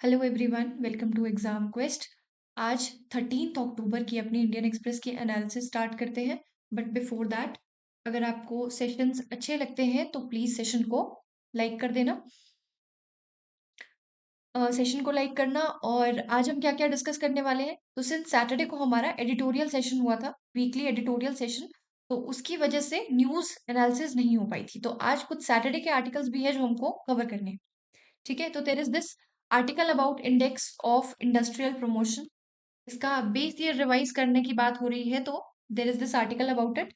Hello everyone, welcome to exam quest. आज 13 अक्टूबर की अपनी इंडियन एक्सप्रेस की एनालिसिस स्टार्ट करते हैं। बट बिफोर दैट, अगर आपको सेशंस अच्छे लगते हैं तो प्लीज सेशन को लाइक कर देना। सेशन को लाइक करना। और आज हम क्या क्या डिस्कस करने वाले हैं, तो सिंस सैटरडे को हमारा एडिटोरियल सेशन हुआ था, वीकली एडिटोरियल सेशन, तो उसकी वजह से न्यूज एनालिसिस नहीं हो पाई थी। तो आज कुछ सैटरडे के आर्टिकल्स भी है जो हमको कवर करने हैं। ठीक है, तो there is this article about index of industrial promotion. इसका बेस ईयर रिवाइज करने की बात हो रही है, तो there is this article about it.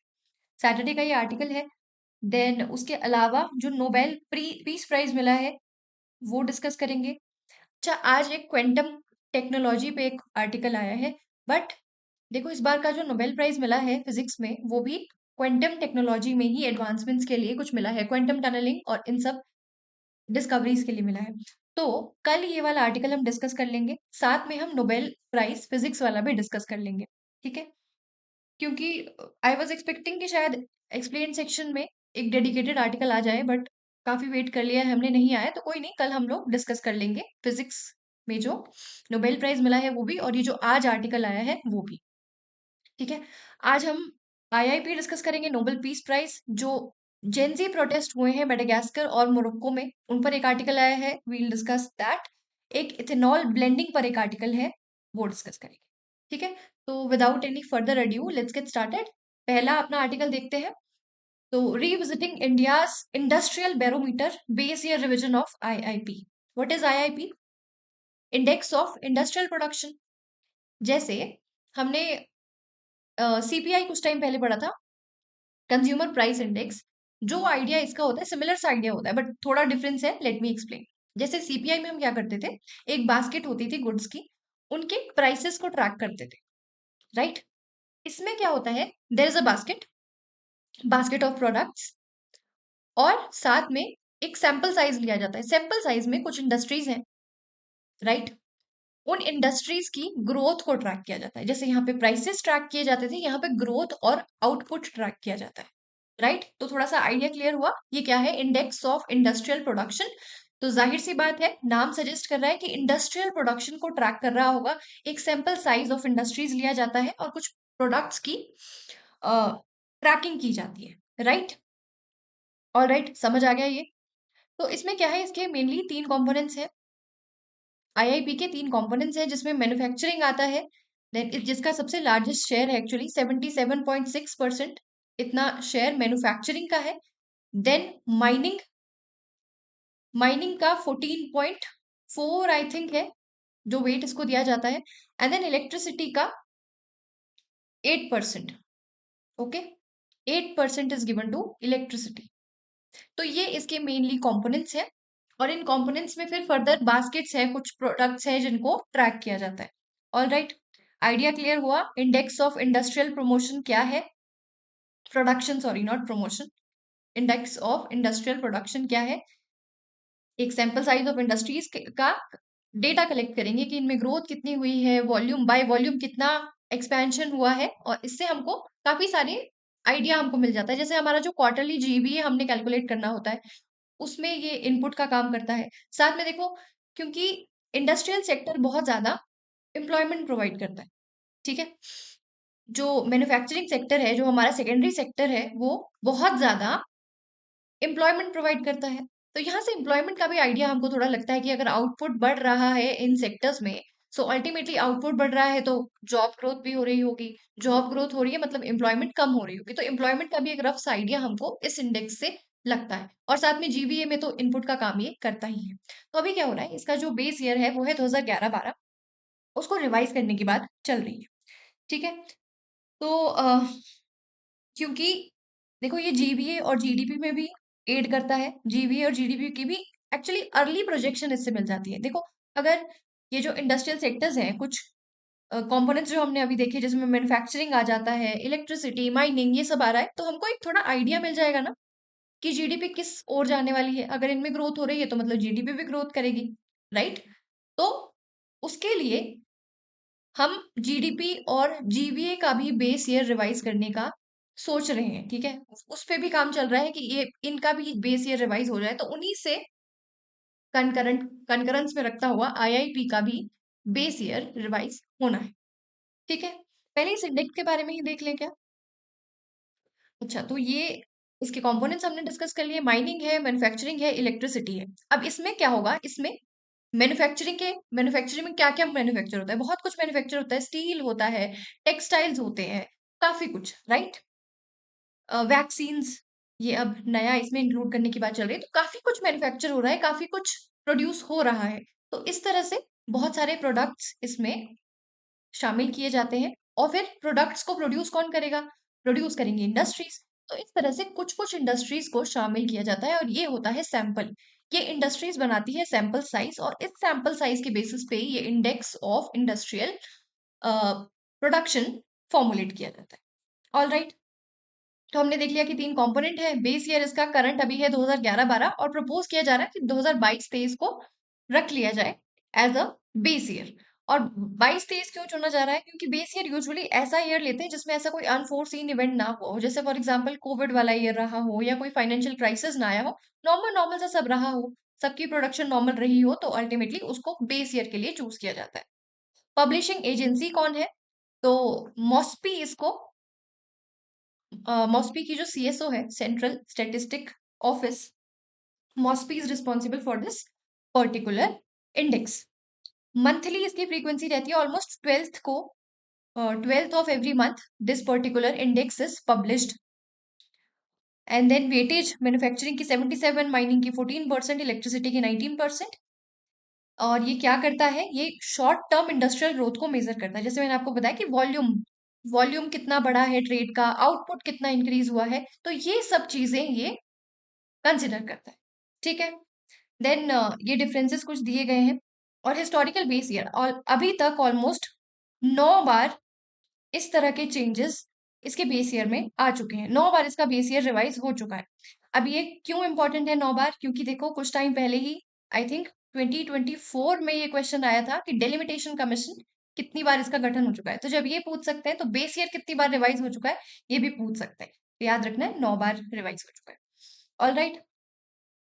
Saturday का ये आर्टिकल है। देन उसके अलावा जो नोबेल पीस प्राइज मिला है वो डिस्कस करेंगे। अच्छा, आज एक क्वांटम टेक्नोलॉजी पे एक आर्टिकल आया है। बट देखो, इस बार का जो नोबेल प्राइज मिला है फिजिक्स में, वो भी क्वांटम टेक्नोलॉजी में ही एडवांसमेंट्स के लिए कुछ मिला है, क्वांटम टनलिंग और इन सब डिस्कवरीज के लिए मिला है। तो कल ये वाला आर्टिकल हम डिस्कस कर लेंगे, साथ में हम नोबेल प्राइज फिजिक्स वाला भी डिस्कस कर लेंगे। ठीक है, क्योंकि आई वाज एक्सपेक्टिंग कि शायद एक्सप्लेन सेक्शन में एक डेडिकेटेड आर्टिकल आ जाए, बट काफी वेट कर लिया है हमने, नहीं आया। तो कोई नहीं, कल हम लोग डिस्कस कर लेंगे फिजिक्स में जो नोबेल प्राइज मिला है वो भी, और ये जो आज आर्टिकल आया है वो भी। ठीक है, आज हम आईआईपी डिस्कस करेंगे, नोबेल पीस प्राइज जो जेनजी प्रोटेस्ट हुए हैं मेडागास्कर और मोरक्को में, उन पर एक आर्टिकल आया है, वील डिस्कस दैट। एक इथेनॉल ब्लेंडिंग पर एक आर्टिकल है, वो डिस्कस करेंगे। ठीक है, तो without any further adieu let's get started. पहला अपना आर्टिकल देखते हैं। तो revisiting India's industrial barometer base year revision of IIP. What is IIP? Index of industrial production. जैसे हमने सीपीआई कुछ टाइम पहले पढ़ा था, कंज्यूमर प्राइस इंडेक्स। जो आइडिया इसका होता है, सिमिलर सा आइडिया होता है, बट थोड़ा डिफरेंस है, लेट मी एक्सप्लेन। जैसे सीपीआई में हम क्या करते थे, एक बास्केट होती थी गुड्स की, उनके प्राइसेस को ट्रैक करते थे, राइट? इसमें क्या होता है, there is a basket, basket of products, और साथ में एक सैंपल साइज लिया जाता है। सैंपल साइज में कुछ इंडस्ट्रीज हैं, राइट? उन इंडस्ट्रीज की ग्रोथ को ट्रैक किया जाता है। जैसे यहाँ पे प्राइसेस ट्रैक किए जाते थे, यहाँ पे ग्रोथ और आउटपुट ट्रैक किया जाता है, राइट? तो थोड़ा सा आइडिया क्लियर हुआ, ये क्या है, इंडेक्स ऑफ इंडस्ट्रियल प्रोडक्शन। तो जाहिर सी बात है, नाम सजेस्ट कर रहा है कि इंडस्ट्रियल प्रोडक्शन को ट्रैक कर रहा होगा। एक सैंपल साइज ऑफ इंडस्ट्रीज लिया जाता है और कुछ प्रोडक्ट्स की ट्रैकिंग की जाती है, राइट? ऑल राइट, समझ आ गया ये? तो इसमें क्या है, इसके मेनली तीन कंपोनेंट्स हैं। आईआईपी के तीन कंपोनेंट्स हैं, जिसमें मैन्युफैक्चरिंग आता है, देन जिसका सबसे लार्जेस्ट शेयर है, एक्चुअली 77.6% इतना शेयर मैन्युफैक्चरिंग का है। देन माइनिंग, माइनिंग का 14.4 आई थिंक है, जो वेट इसको दिया जाता है। एंड देन इलेक्ट्रिसिटी का 8%। Okay, 8% is given to electricity. तो ये इसके मेनली कंपोनेंट्स हैं, और इन कंपोनेंट्स में फिर फर्दर बास्केट्स है, कुछ प्रोडक्ट्स हैं जिनको ट्रैक किया जाता है। ऑल राइट, आइडिया क्लियर हुआ? इंडेक्स ऑफ इंडस्ट्रियल प्रमोशन क्या है, production, sorry not promotion. Index of industrial production क्या है? एक सैंपल साइज ऑफ इंडस्ट्रीज का डेटा कलेक्ट करेंगे कि इनमें ग्रोथ कितनी हुई है, वॉल्यूम बाय वॉल्यूम कितना एक्सपेंशन हुआ है, और इससे हमको काफी सारे आइडिया हमको मिल जाता है। जैसे हमारा जो क्वार्टरली जीबीए हमने कैलकुलेट करना होता है, उसमें ये इनपुट का काम करता है। साथ में देखो, क्योंकि इंडस्ट्रियल सेक्टर बहुत ज्यादा एम्प्लॉयमेंट प्रोवाइड करता है, ठीक है? जो मैन्युफैक्चरिंग सेक्टर है, जो हमारा सेकेंडरी सेक्टर है, वो बहुत ज्यादा एम्प्लॉयमेंट प्रोवाइड करता है। तो यहाँ से एम्प्लॉयमेंट का भी आइडिया हमको थोड़ा लगता है कि अगर आउटपुट बढ़ रहा है इन सेक्टर्स में, सो अल्टीमेटली आउटपुट बढ़ रहा है तो जॉब ग्रोथ भी हो रही होगी। जॉब ग्रोथ हो रही है मतलब एम्प्लॉयमेंट कम हो रही होगी। तो एम्प्लॉयमेंट का भी एक रफ सा आइडिया हमको इस इंडेक्स से लगता है, और साथ में जीबीए में तो इनपुट का काम ये करता ही है। तो अभी क्या हो रहा है, इसका जो बेस ईयर है वो है 2011-12, उसको रिवाइज करने की बात चल रही है। ठीक है, तो क्योंकि देखो, ये जीबीए और जीडीपी में भी एड करता है, जीबीए और जीडीपी की भी एक्चुअली अर्ली प्रोजेक्शन इससे मिल जाती है। देखो, अगर ये जो इंडस्ट्रियल सेक्टर्स हैं, कुछ कंपोनेंट्स जो हमने अभी देखे, जिसमें मैन्युफैक्चरिंग आ जाता है, इलेक्ट्रिसिटी, माइनिंग, ये सब आ रहा है, तो हमको एक थोड़ा आइडिया मिल जाएगा ना कि जीडीपी किस ओर जाने वाली है। अगर इनमें ग्रोथ हो रही है तो मतलब जीडीपी भी ग्रोथ करेगी, राइट? तो उसके लिए हम जीडीपी और जीवीए का भी बेस ईयर रिवाइज करने का सोच रहे हैं। ठीक है, उस पे भी काम चल रहा है कि ये इनका भी बेस ईयर रिवाइज हो जाए, तो उन्हीं से कंकरेंट कंकरेंस में रखता हुआ आईआईपी का भी बेस ईयर रिवाइज होना है। ठीक है, पहले इस इंडेक्स के बारे में ही देख लें क्या। अच्छा, तो ये इसके कंपोनेंट्स हमने डिस्कस कर लिए, माइनिंग है, मैन्युफैक्चरिंग है, इलेक्ट्रिसिटी है। अब इसमें क्या होगा, इसमें मैन्युफैक्चरिंग में क्या क्या मैन्युफैक्चर होता है, बहुत कुछ मैन्युफैक्चर होता है, स्टील होता है, टेक्सटाइल्स होते हैं, काफी कुछ, राइट। वैक्सीन्स, ये अब नया इसमें इंक्लूड करने की बात चल रही है, तो काफी कुछ मैन्युफैक्चर हो रहा है, काफी कुछ प्रोड्यूस हो रहा है। तो इस तरह से बहुत सारे प्रोडक्ट्स इसमें शामिल किए जाते हैं, और फिर प्रोडक्ट्स को प्रोड्यूस कौन करेगा, प्रोड्यूस करेंगे इंडस्ट्रीज। तो इस तरह से कुछ कुछ इंडस्ट्रीज को शामिल किया जाता है, और ये होता है सैंपल। ये इंडस्ट्रीज बनाती है सैंपल साइज, और इस सैंपल साइज के बेसिस पे ये index of industrial production formulate किया जाता है। ऑल राइट, तो हमने देख लिया कि तीन कंपोनेंट है, बेस ईयर इसका करंट अभी है 2011-12, और प्रपोज किया जा रहा है कि 2022-23 को रख लिया जाए एज अ बेस ईयर। और 22-23 क्यों चुना जा रहा है, क्योंकि बेस ईयर यूजुअली ऐसा ईयर लेते हैं जिसमें ऐसा कोई अनफोर्सीन इवेंट ना हो, जैसे फॉर एग्जांपल कोविड वाला ईयर रहा हो, या कोई फाइनेंशियल क्राइसिस ना आया हो, नॉर्मल नॉर्मल सा सब रहा हो, सबकी प्रोडक्शन नॉर्मल रही हो, तो अल्टीमेटली उसको बेस ईयर के लिए चूज किया जाता है। पब्लिशिंग एजेंसी कौन है, तो मॉस्पी इसको, मॉस्पी की जो सीएसओ है, central statistic office, MoSPI is responsible for this particular index. Monthly इसकी फ्रीक्वेंसी रहती है, ऑलमोस्ट 12th को, 12th of every month this particular index is published. And then weightage, manufacturing की 77, माइनिंग की 14%, इलेक्ट्रिसिटी की 19%। और ये क्या करता है, ये शॉर्ट टर्म इंडस्ट्रियल ग्रोथ को मेजर करता है, जैसे मैंने आपको बताया कि वॉल्यूम वॉल्यूम कितना बड़ा है ट्रेड का, आउटपुट कितना इंक्रीज हुआ है, तो ये सब चीजें ये कंसिडर करता है। ठीक है, देन ये डिफरेंसेस कुछ दिए गए हैं। और हिस्टोरिकल बेस ईयर, और अभी तक ऑलमोस्ट 9 बार इस तरह के चेंजेस इसके बेस ईयर में आ चुके हैं, 9 बार इसका बेस ईयर रिवाइज हो चुका है। अब ये क्यों इंपॉर्टेंट है 9 बार, क्योंकि देखो कुछ टाइम पहले ही, आई थिंक 2024 में ये क्वेश्चन आया था कि डेलिमिटेशन कमीशन कितनी बार इसका गठन हो चुका है, तो जब ये पूछ सकते हैं तो बेस ईयर कितनी बार रिवाइज हो चुका है ये भी पूछ सकते हैं, तो याद रखना है 9 बार रिवाइज हो चुका है। ऑल राइट,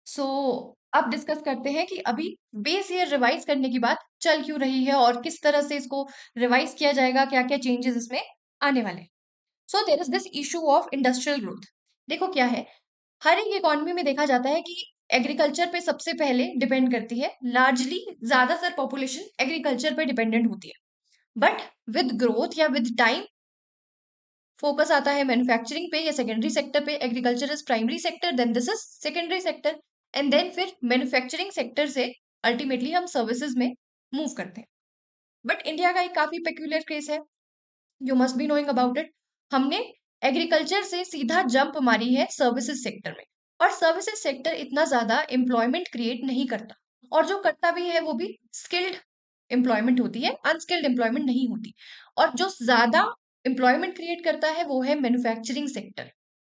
सो अब डिस्कस करते हैं कि अभी बेस ईयर रिवाइज करने की बात चल क्यों रही है, और किस तरह से इसको रिवाइज किया जाएगा, क्या क्या चेंजेस इसमें आने वाले हैं। So there is this issue of industrial growth. देखो क्या है, हर एक इकोनॉमी में देखा जाता है कि एग्रीकल्चर पे सबसे पहले डिपेंड करती है, लार्जली ज्यादातर पॉपुलेशन एग्रीकल्चर पे डिपेंडेंट होती है। बट विद ग्रोथ या विद टाइम फोकस आता है मैन्युफैक्चरिंग पे या सेकेंडरी सेक्टर पे, agriculture is primary sector, then this is secondary sector, and then फिर मैन्युफैक्चरिंग सेक्टर से अल्टीमेटली हम सर्विसेज में मूव करते हैं। बट इंडिया का एक काफी पेक्यूलियर केस है, you must be knowing about it. हमने एग्रीकल्चर से सीधा जंप मारी है सर्विसेज सेक्टर में, और सर्विसेज सेक्टर इतना ज्यादा एम्प्लॉयमेंट क्रिएट नहीं करता, और जो करता भी है वो भी स्किल्ड एम्प्लॉयमेंट होती है, अनस्किल्ड एम्प्लॉयमेंट नहीं होती। और जो ज्यादा एम्प्लॉयमेंट क्रिएट करता है वो है manufacturing sector,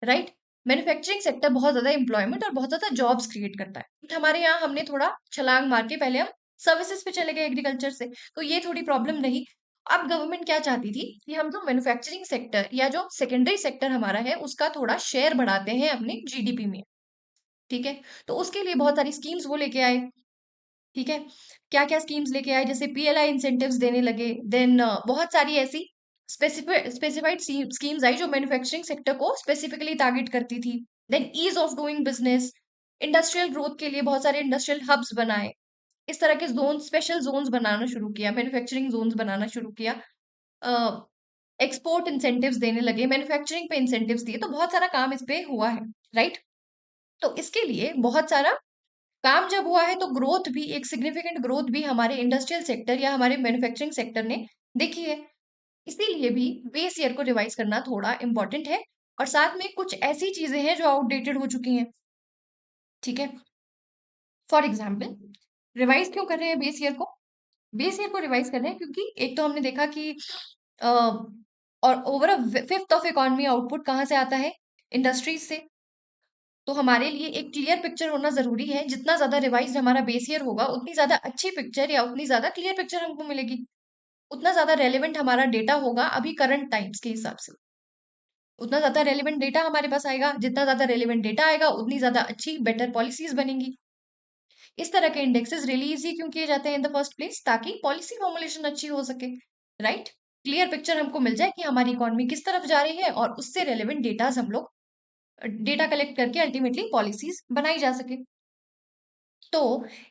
right. Manufacturing sector बहुत ज्यादा एम्प्लॉयमेंट और बहुत ज्यादा जॉब्स क्रिएट करता है। But हमारे यहाँ हमने थोड़ा छलांग मार के पहले हम सर्विसेज पे चले गए एग्रीकल्चर से, तो ये थोड़ी प्रॉब्लम रही। अब गवर्नमेंट क्या चाहती थी कि हम जो मैन्युफैक्चरिंग सेक्टर या जो सेकेंडरी सेक्टर हमारा है उसका थोड़ा शेयर बढ़ाते हैं अपने जीडीपी में। ठीक है, तो उसके लिए बहुत सारी स्कीम्स वो लेके आए। ठीक है, क्या क्या स्कीम्स लेके आए, जैसे पीएलआई इंसेंटिव्स देने लगे, देन बहुत सारी ऐसी स्पेसिफाइड स्कीम्स आई जो मैन्युफैक्चरिंग सेक्टर को स्पेसिफिकली टारगेट करती थी। Then ease of doing business, industrial growth के लिए बहुत सारे इंडस्ट्रियल हब्स बनाए, इस तरह के जोन, स्पेशल जोन्स बनाना शुरू किया, मैन्युफैक्चरिंग जोन्स बनाना शुरू किया, एक्सपोर्ट इंसेंटिव्स देने लगे, मैन्युफैक्चरिंग पे इंसेंटिव्स दिए, तो बहुत सारा काम इस पे हुआ है, राइट। तो इसके लिए बहुत सारा काम जब हुआ है तो ग्रोथ भी, एक सिग्निफिकेंट ग्रोथ भी हमारे इंडस्ट्रियल सेक्टर या हमारे मैन्युफैक्चरिंग सेक्टर ने देखी है। इसीलिए भी बेस ईयर को रिवाइज करना थोड़ा इंपॉर्टेंट है, और साथ में कुछ ऐसी चीजें हैं जो आउटडेटेड हो चुकी हैं। ठीक है, फॉर एग्जाम्पल रिवाइज क्यों कर रहे हैं बेस ईयर को, बेस ईयर को रिवाइज कर रहे हैं क्योंकि एक तो हमने देखा कि अ, और over fifth of economy output कहाँ से आता है, इंडस्ट्रीज से। तो हमारे लिए एक क्लियर पिक्चर होना जरूरी है, जितना ज्यादा रिवाइज हमारा बेस ईयर होगा उतनी ज्यादा अच्छी पिक्चर या उतनी ज्यादा क्लियर पिक्चर हमको मिलेगी, उतना ज्यादा रेलेवेंट हमारा डेटा होगा अभी करंट टाइम्स के हिसाब से, उतना ज्यादा रेलेवेंट डेटा हमारे पास आएगा, जितना ज्यादा रेलेवेंट डेटा आएगा उतनी ज्यादा अच्छी बेटर पॉलिसीज बनेंगी। इस तरह के इंडेक्सेस रिलीज ही क्यों किए जाते हैं इन द फर्स्ट प्लेस? ताकि पॉलिसी फॉर्मुलेशन अच्छी हो सके, राइट? क्लियर पिक्चर हमको मिल जाए कि हमारी इकोनॉमी किस तरफ जा रही है और उससे रेलेवेंट डेटाज हम लोग डेटा कलेक्ट करके अल्टीमेटली पॉलिसीज बनाई जा सके। तो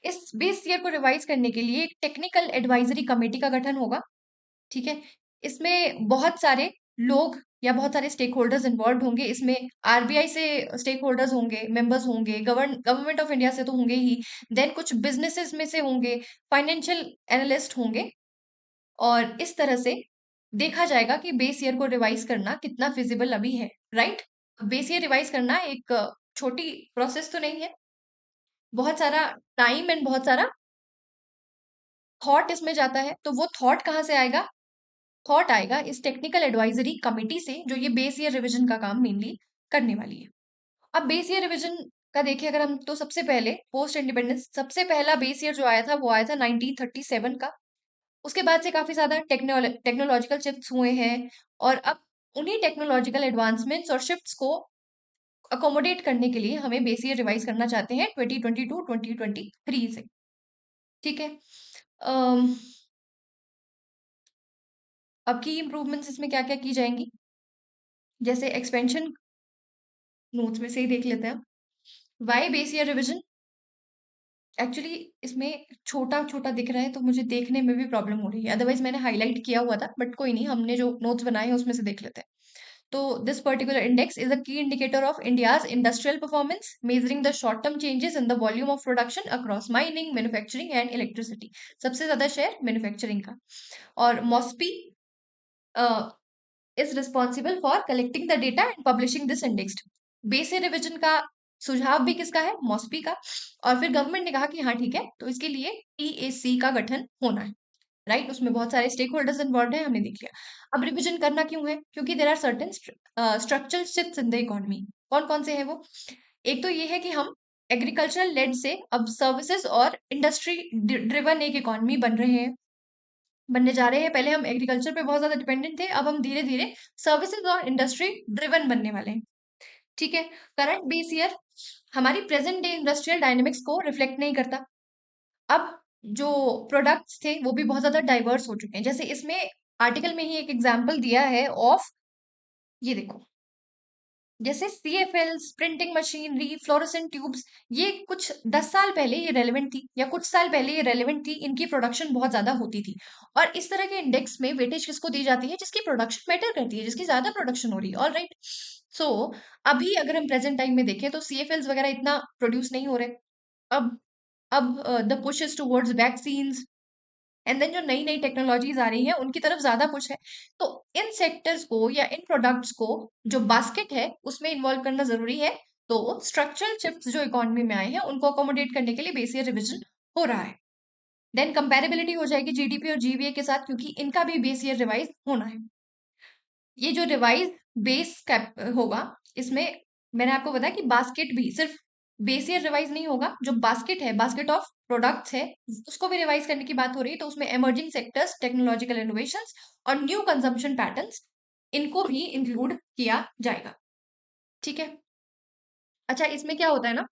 इस बेस ईयर को रिवाइज करने के लिए एक टेक्निकल एडवाइजरी कमेटी का गठन होगा, ठीक है? इसमें बहुत सारे लोग या बहुत सारे स्टेक होल्डर्स इन्वॉल्व होंगे। इसमें आरबीआई से स्टेक होल्डर्स होंगे, मेंबर्स होंगे, गवर्नमेंट ऑफ इंडिया से तो होंगे ही, देन कुछ बिजनेसेस में से होंगे, फाइनेंशियल एनालिस्ट होंगे, और इस तरह से देखा जाएगा कि बेस ईयर को रिवाइज करना कितना फिजिबल अभी है, राइट? बेस ईयर रिवाइज करना एक छोटी प्रोसेस तो नहीं है, बहुत सारा टाइम एंड बहुत सारा थॉट इसमें जाता है। तो वो थॉट कहाँ से आएगा? थॉट आएगा इस टेक्निकल एडवाइजरी कमेटी से, जो ये बेस ईयर रिवीजन का काम मेनली करने वाली है। अब बेस ईयर रिवीजन का देखें अगर हम, तो सबसे पहले पोस्ट इंडिपेंडेंस सबसे पहला बेस ईयर जो आया था वो आया था 1937 का। उसके बाद से काफी ज्यादा टेक्नोलॉजिकल शिफ्ट्स हुए हैं, और अब उन्हीं टेक्नोलॉजिकल एडवांसमेंट्स और शिफ्ट्स को अकोमोडेट करने के लिए हमें बेस ईयर रिवाइज करना चाहते हैं 2022-2023 से, ठीक है? अम, अब की इम्प्रूवमेंट्स इसमें क्या क्या की जाएंगी, जैसे एक्सपेंशन नोट्स में से ही देख लेते हैं। Why base year revision? Actually इसमें छोटा छोटा दिख रहा है तो मुझे देखने में भी प्रॉब्लम हो रही है, अदरवाइज मैंने हाईलाइट किया हुआ था, बट कोई नहीं, हमने जो नोट्स बनाए हैं उसमें से देख लेते हैं। तो this particular index is a key indicator of India's industrial performance, measuring the short term changes in the volume of production across mining, manufacturing and electricity. सबसे ज्यादा शेयर मैन्युफैक्चरिंग का। और MoSPI is responsible for collecting the data and publishing this indexed। Base revision का सुझाव भी किसका है? मॉस्पी का। और फिर गवर्नमेंट ने कहा कि हाँ ठीक है, तो इसके लिए टीएसी का गठन होना है, राइट? उसमें बहुत सारे स्टेक होल्डर्स इन्वॉल्व हैं, हमने देख लिया। अब रिवीजन करना क्यों है? क्योंकि there are certain structural shifts in the economy. कौन कौन से हैं वो? एक तो ये है कि हम एग्रीकल्चरल लेड से अब सर्विसेज और इंडस्ट्री ड्रिवन एक इकोनॉमी बन रहे हैं, बनने जा रहे हैं। पहले हम एग्रीकल्चर पे बहुत ज्यादा डिपेंडेंट थे, अब हम धीरे धीरे सर्विसेज और इंडस्ट्री ड्रिवन बनने वाले हैं, ठीक है? करंट बेस ईयर हमारी प्रेजेंट डे इंडस्ट्रियल डायनेमिक्स को रिफ्लेक्ट नहीं करता। अब जो प्रोडक्ट्स थे वो भी बहुत ज्यादा डाइवर्स हो चुके हैं। जैसे इसमें आर्टिकल में ही एक एग्जाम्पल दिया है ऑफ, ये देखो, जैसे सीएफएल्स, प्रिंटिंग मशीनरी, फ्लोरोसेंट ट्यूब्स, ये कुछ 10 साल पहले ये रेलेवेंट थी, या कुछ साल पहले ये रेलेवेंट थी, इनकी प्रोडक्शन बहुत ज्यादा होती थी। और इस तरह के इंडेक्स में वेटेज किसको दी जाती है? जिसकी प्रोडक्शन मैटर करती है, जिसकी ज्यादा प्रोडक्शन हो रही है, ऑल राइट। सो अभी अगर हम प्रेजेंट टाइम में देखें तो सीएफएल्स वगैरह इतना प्रोड्यूस नहीं हो रहे। अब the push is towards vaccines, and then जो नई नई टेक्नोलॉजीज आ रही हैं उनकी तरफ ज्यादा पुश है। तो इन सेक्टर्स को या इन प्रोडक्ट्स को, जो बास्केट है, उसमें इन्वॉल्व करना जरूरी है। तो स्ट्रक्चरल शिफ्ट्स जो इकोनॉमी में आए हैं उनको अकोमोडेट करने के लिए बेस ईयर रिविजन हो रहा है। देन कंपैरेबिलिटी हो जाएगी जीडीपी और जीवीए के साथ, क्योंकि इनका भी बेस ईयर रिवाइज होना है। ये जो रिवाइज बेस कैप होगा, इसमें मैंने आपको बताया कि बास्केट भी सिर्फ बेस ईयर रिवाइज नहीं होगा, जो बास्केट है, बास्केट ऑफ प्रोडक्ट्स है, उसको भी रिवाइज करने की बात हो रही है। तो उसमें इमर्जिंग सेक्टर्स, टेक्नोलॉजिकल इनोवेशंस और न्यू कंजम्पशन पैटर्न्स, इनको भी इंक्लूड किया जाएगा, ठीक है? अच्छा, इसमें क्या होता है ना,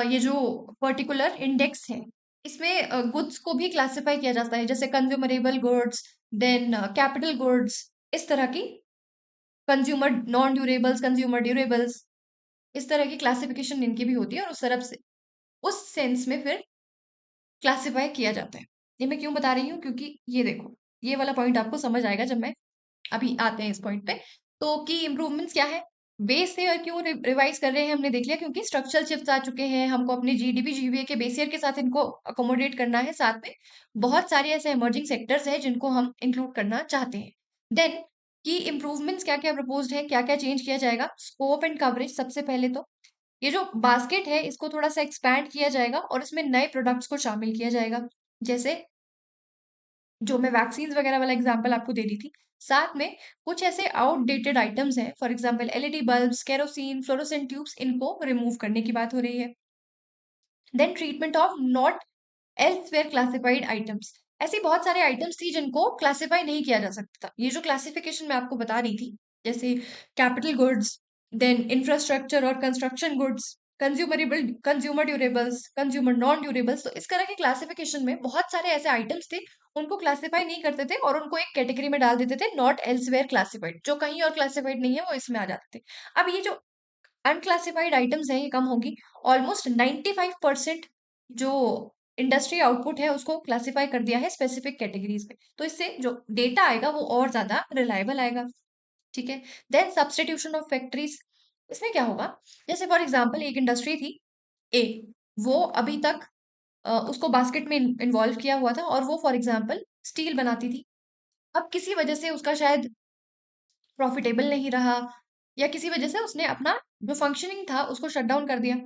ये जो पर्टिकुलर इंडेक्स है, इसमें गुड्स को भी क्लासिफाई किया जाता है, जैसे कंज्यूमरेबल गुड्स, देन कैपिटल गुड्स, इस तरह की consumer non durables, consumer durables, इस तरह की क्लासिफिकेशन इनकी भी होती है, और उस तरफ से, उस सेंस में फिर क्लासिफाई किया जाता है। ये मैं क्यों बता रही हूँ? क्योंकि ये देखो, ये वाला पॉइंट आपको समझ आएगा जब मैं, अभी आते हैं इस पॉइंट पे। तो की इम्प्रूवमेंट्स क्या है? बेस ईयर क्यों रिवाइज कर रहे हैं हमने देख लिया, क्योंकि स्ट्रक्चरल शिफ्ट्स आ चुके हैं, हमको अपने जीडीपी जीवीए के बेस ईयर के साथ इनको अकोमोडेट करना है। साथ में बहुत सारे ऐसे इमर्जिंग सेक्टर्स हैं जिनको हम इंक्लूड करना चाहते हैं। देन की इम्प्रूवमेंट्स क्या क्या प्रपोज्ड है, क्या क्या चेंज किया जाएगा? स्कोप एंड कवरेज, सबसे पहले तो ये जो बास्केट है इसको थोड़ा सा एक्सपैंड किया जाएगा और इसमें नए प्रोडक्ट्स को शामिल किया जाएगा, जैसे जो मैं वैक्सीन वगैरह वाला एग्जांपल आपको दे रही थी। साथ में कुछ ऐसे आउटडेटेड आइटम्स हैं, for example LED bulbs, kerosene, fluorescent tubes, इनको रिमूव करने की बात हो रही है। Then treatment of not elsewhere classified items, ऐसी बहुत सारे आइटम्स थी जिनको क्लासिफाई नहीं किया जा सकता था। ये जो क्लासिफिकेशन मैं आपको बता रही थी, जैसे कैपिटल गुड्स, देन इंफ्रास्ट्रक्चर और construction goods, consumable, consumer durables, consumer non durables. तो इस तरह के क्लासिफिकेशन में बहुत सारे ऐसे आइटम्स थे, उनको क्लासिफाई नहीं करते थे और उनको एक कैटेगरी में डाल देते थे, नॉट एल्सवेयर क्लासिफाइड, जो कहीं और क्लासिफाइड नहीं है वो इसमें आ जाते थे। अब ये जो अनक्लासिफाइड आइटम्स हैं ये कम होगी। ऑलमोस्ट 95% जो इंडस्ट्री आउटपुट है उसको क्लासिफाई कर दिया है स्पेसिफिक कैटेगरीज में, तो इससे जो डेटा आएगा वो और ज्यादा रिलायबल आएगा। ठीक है। देन सब्स्टिट्यूशन ऑफ फैक्ट्रीज, इसमें क्या होगा, जैसे फॉर एग्जांपल एक इंडस्ट्री थी ए, वो अभी तक उसको बास्केट में इन्वॉल्व किया हुआ था और वो फॉर एग्जांपल स्टील बनाती थी। अब किसी वजह से उसका शायद प्रॉफिटेबल नहीं रहा, या किसी वजह से उसने अपना जो फंक्शनिंग था उसको शट डाउन कर दिया।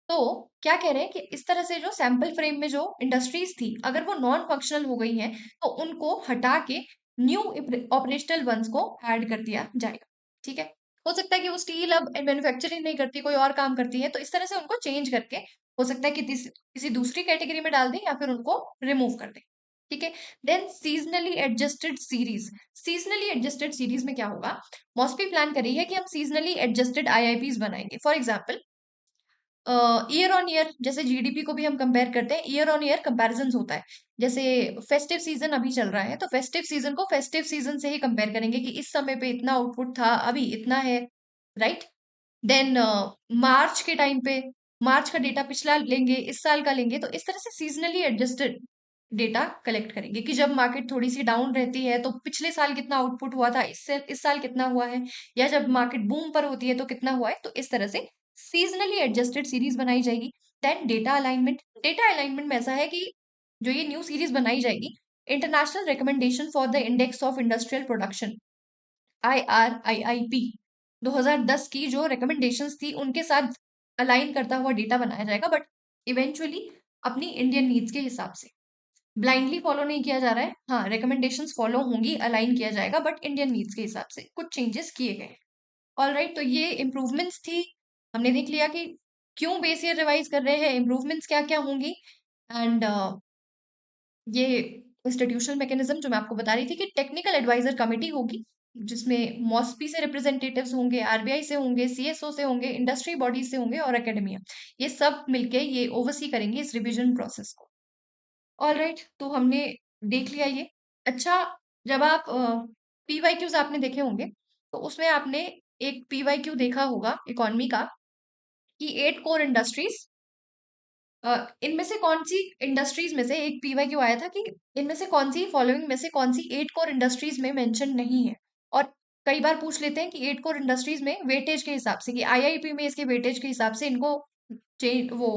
तो क्या कह रहे हैं कि इस तरह से जो सैंपल फ्रेम में जो इंडस्ट्रीज थी अगर वो नॉन फंक्शनल हो गई हैं तो उनको हटा के न्यू ऑपरेशनल वंस को ऐड कर दिया जाएगा। ठीक है। हो सकता है कि वो स्टील अब मैन्युफैक्चरिंग नहीं करती, कोई और काम करती है, तो इस तरह से उनको चेंज करके हो सकता है कि किसी दूसरी कैटेगरी में डाल दें या फिर उनको रिमूव कर दें। ठीक है। Then seasonally adjusted series, seasonally adjusted series में क्या होगा, मॉस्पी प्लान करी है कि हम सीजनली एडजस्टेड आईआईपीज बनाएंगे। For example year on year, जैसे जीडीपी को भी हम कंपेयर करते हैं, ईयर ऑन ईयर कंपैरिजन होता है। जैसे फेस्टिव सीजन अभी चल रहा है तो फेस्टिव सीजन को फेस्टिव सीजन से ही कंपेयर करेंगे कि इस समय पे इतना आउटपुट था, अभी इतना है। राइट। देन मार्च के टाइम पे मार्च का डेटा पिछला लेंगे, इस साल का लेंगे, तो इस तरह से सीजनली एडजस्टेड डेटा कलेक्ट करेंगे कि जब मार्केट थोड़ी सी डाउन रहती है तो पिछले साल कितना आउटपुट हुआ था, इससे इस साल कितना हुआ है, या जब मार्केट बूम पर होती है तो कितना हुआ है। तो इस तरह से सीजनली एडजस्टेड सीरीज बनाई जाएगी। Then data alignment, data alignment में ऐसा है कि जो ये न्यू सीरीज बनाई जाएगी, international recommendation for the index of industrial production, IRIIP 2010 की जो रिकमेंडेशंस थी उनके साथ अलाइन करता हुआ डेटा बनाया जाएगा, बट इवेंचुअली अपनी इंडियन नीड्स के हिसाब से। ब्लाइंडली फॉलो नहीं किया जा रहा है, हाँ रिकमेंडेशंस फॉलो होंगी, अलाइन किया जाएगा, बट इंडियन नीड्स के हिसाब से कुछ चेंजेस किए गए हैं। ऑल राइट, तो ये इम्प्रूवमेंट्स थी। हमने देख लिया कि क्यों बेस ईयर रिवाइज कर रहे हैं, इम्प्रूवमेंट्स क्या क्या होंगी, एंड ये इंस्टीट्यूशनल मैकेनिज्म जो मैं आपको बता रही थी कि टेक्निकल एडवाइजर कमेटी होगी जिसमें मॉस्पी से रिप्रेजेंटेटिव्स होंगे, आरबीआई से होंगे, सीएसओ से होंगे, इंडस्ट्री बॉडीज से होंगे और एकेडमिया, ये सब मिलके ये ओवरसी करेंगे इस रिवीजन प्रोसेस को। ऑल राइट, तो हमने देख लिया ये। अच्छा, जब आप पीवाईक्यूज आपने देखे होंगे तो उसमें आपने एक पीवाईक्यू देखा होगा इकोनॉमी का कि 8 कोर इंडस्ट्रीज, इनमें से कौन सी इंडस्ट्रीज में से एक पीवाईक्यू आया था कि इनमें से कौन सी फॉलोइंग में से कौन सी 8 कोर इंडस्ट्रीज में मेंशन नहीं है। और कई बार पूछ लेते हैं कि 8 कोर इंडस्ट्रीज में वेटेज के हिसाब से कि आईआईपी में इसके वेटेज के हिसाब से इनको चेंज वो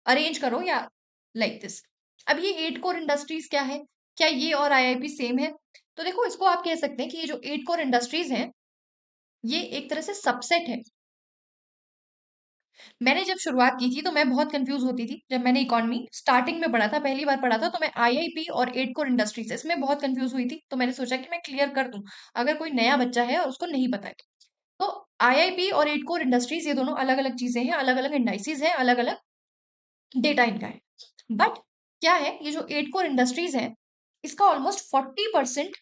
अरेंज करो या लाइक दिस। अब ये 8 कोर इंडस्ट्रीज क्या है, क्या ये और आईआईपी सेम है? तो देखो, इसको आप कह सकते हैं कि ये जो 8 कोर इंडस्ट्रीज हैं ये एक तरह से सबसेट है। मैंने जब शुरुआत की थी तो मैं बहुत कंफ्यूज होती थी, जब मैंने इकोनॉमी स्टार्टिंग में पढ़ा था, पहली बार पढ़ा था, तो मैं आईआईपी और 8 कोर इंडस्ट्रीज इसमें बहुत कंफ्यूज हुई थी, तो मैंने सोचा कि मैं क्लियर कर दूं अगर कोई नया बच्चा है और उसको नहीं पता है। तो आईआईपी और 8 कोर इंडस्ट्रीज ये दोनों अलग अलग चीजें हैं, अलग अलग इंडाइसिस हैं, अलग अलग डेटा इनका है। बट क्या है, ये जो 8 कोर इंडस्ट्रीज है इसका ऑलमोस्ट 40%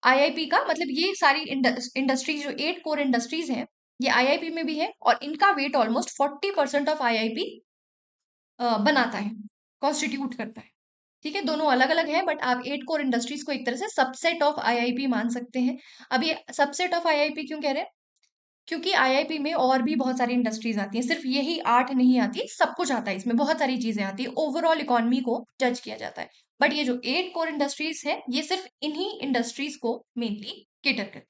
आईआईपी का, मतलब ये सारी इंडस्ट्रीज जो 8 कोर इंडस्ट्रीज हैं ये आईआईपी में भी है और इनका वेट ऑलमोस्ट 40% ऑफ आईआईपी बनाता है, कॉन्स्टिट्यूट करता है। ठीक है, दोनों अलग अलग है, बट आप 8 कोर इंडस्ट्रीज को एक तरह से सबसेट ऑफ आईआईपी मान सकते हैं। अब ये सबसेट ऑफ आईआईपी क्यों कह रहे हैं, क्योंकि आईआईपी में और भी बहुत सारी इंडस्ट्रीज आती हैं, सिर्फ यही 8 नहीं आती, सब कुछ आता है इसमें, बहुत सारी चीजें आती है, ओवरऑल इकोनॉमी को जज किया जाता है। बट ये जो 8 कोर इंडस्ट्रीज है ये सिर्फ इन्हीं इंडस्ट्रीज को मेनली केटर करती है।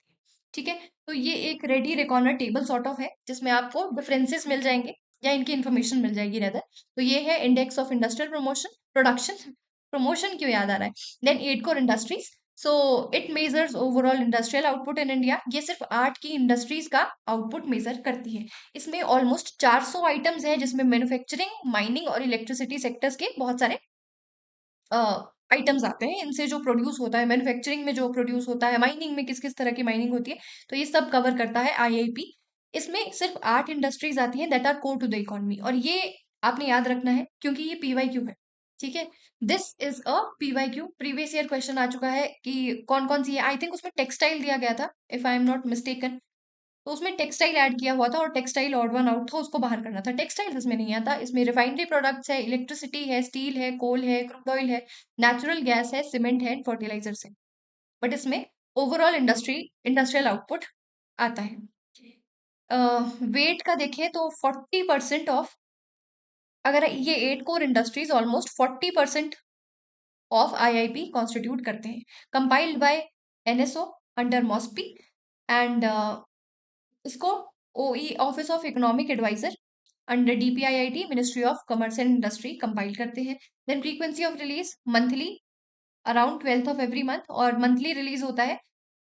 ठीक है, तो ये एक रेडी रिकॉर्नर टेबल सॉर्ट ऑफ है जिसमें आपको डिफरेंसेस मिल जाएंगे या इनकी इन्फॉर्मेशन मिल जाएगी रेदर। तो ये है index of industrial promotion production, promotion क्यों याद आ रहा है, then 8 core industries. So it measures overall industrial output in India, ये सिर्फ 8 की इंडस्ट्रीज का आउटपुट मेजर करती है। इसमें ऑलमोस्ट 400 आइटम्स हैं जिसमें मैन्युफैक्चरिंग, माइनिंग और इलेक्ट्रिसिटी सेक्टर्स के बहुत सारे आइटम्स आते हैं, इनसे जो प्रोड्यूस होता है, मैन्युफैक्चरिंग में जो प्रोड्यूस होता है, माइनिंग में किस किस तरह की माइनिंग होती है, तो ये सब कवर करता है आईआईपी। इसमें सिर्फ 8 इंडस्ट्रीज आती हैं that are core to the economy, और ये आपने याद रखना है क्योंकि ये पीवाईक्यू है। ठीक है, this is a PYQ, previous year question आ चुका है कि कौन कौन सी है, आई थिंक उसमें टेक्सटाइल दिया गया था if I am not mistaken. तो उसमें टेक्सटाइल ऐड किया हुआ था और टेक्सटाइल ऑड वन आउट था, उसको बाहर करना था। टेक्सटाइल इसमें नहीं आता, इसमें रिफाइनरी प्रोडक्ट्स है, इलेक्ट्रिसिटी है, स्टील है, कोल है, क्रूड ऑयल है, नेचुरल गैस है, सीमेंट है, फर्टिलाइजर्स है। बट इसमें ओवरऑल इंडस्ट्रियल आउटपुट आता है। वेट का देखें तो 40% ऑफ, अगर ये 8 core industries almost 40% of IIP constitute करते हैं, compiled by NSO under MoSPI and इसको OE office of economic adviser under DPIIT ministry of commerce and industry compile करते हैं। Then frequency of release monthly around 12th of every month, और monthly release होता है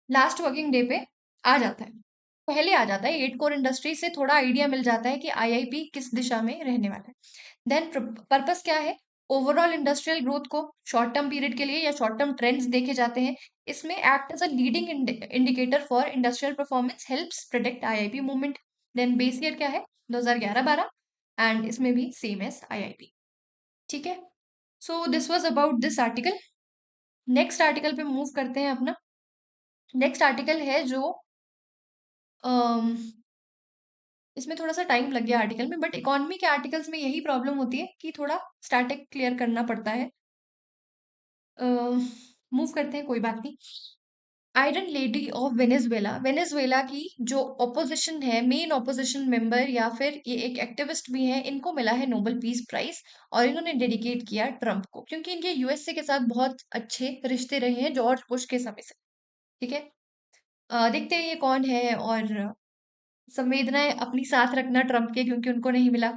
last working day पे आ जाता है, पहले आ जाता है। 8 कोर इंडस्ट्री से थोड़ा आइडिया मिल जाता है कि आईआईपी किस दिशा में रहने वाला है। देन पर्पस क्या है, ओवरऑल इंडस्ट्रियल ग्रोथ को शॉर्ट टर्म पीरियड के लिए या शॉर्ट टर्म ट्रेंड्स देखे जाते हैं, इसमें act as a leading indicator for industrial performance, helps protect IIP movement. Then base year क्या है, 2011-12, एंड इसमें भी सेम एज आईआईपी। ठीक है, so this was about this article. Next article पे मूव करते हैं अपना। नेक्स्ट आर्टिकल है जो अम, इसमें थोड़ा सा टाइम लग गया आर्टिकल में, बट इकोनॉमी के आर्टिकल्स में यही प्रॉब्लम होती है कि थोड़ा स्टैटिक क्लियर करना पड़ता है। मूव करते हैं, कोई बात नहीं। Iron lady of Venezuela, Venezuela की जो ऑपोजिशन है, मेन ऑपोजिशन मेंबर या फिर ये एक एक्टिविस्ट भी है, इनको मिला है नोबेल पीस प्राइज, और इन्होंने डेडिकेट किया ट्रम्प को, क्योंकि इनके यूएसए के साथ बहुत अच्छे रिश्ते रहे हैं जॉर्ज बुश के समय से। ठीक है, देखते हैं ये कौन है, और संवेदनाएं अपनी साथ रखना ट्रम्प के, क्योंकि उनको नहीं मिला।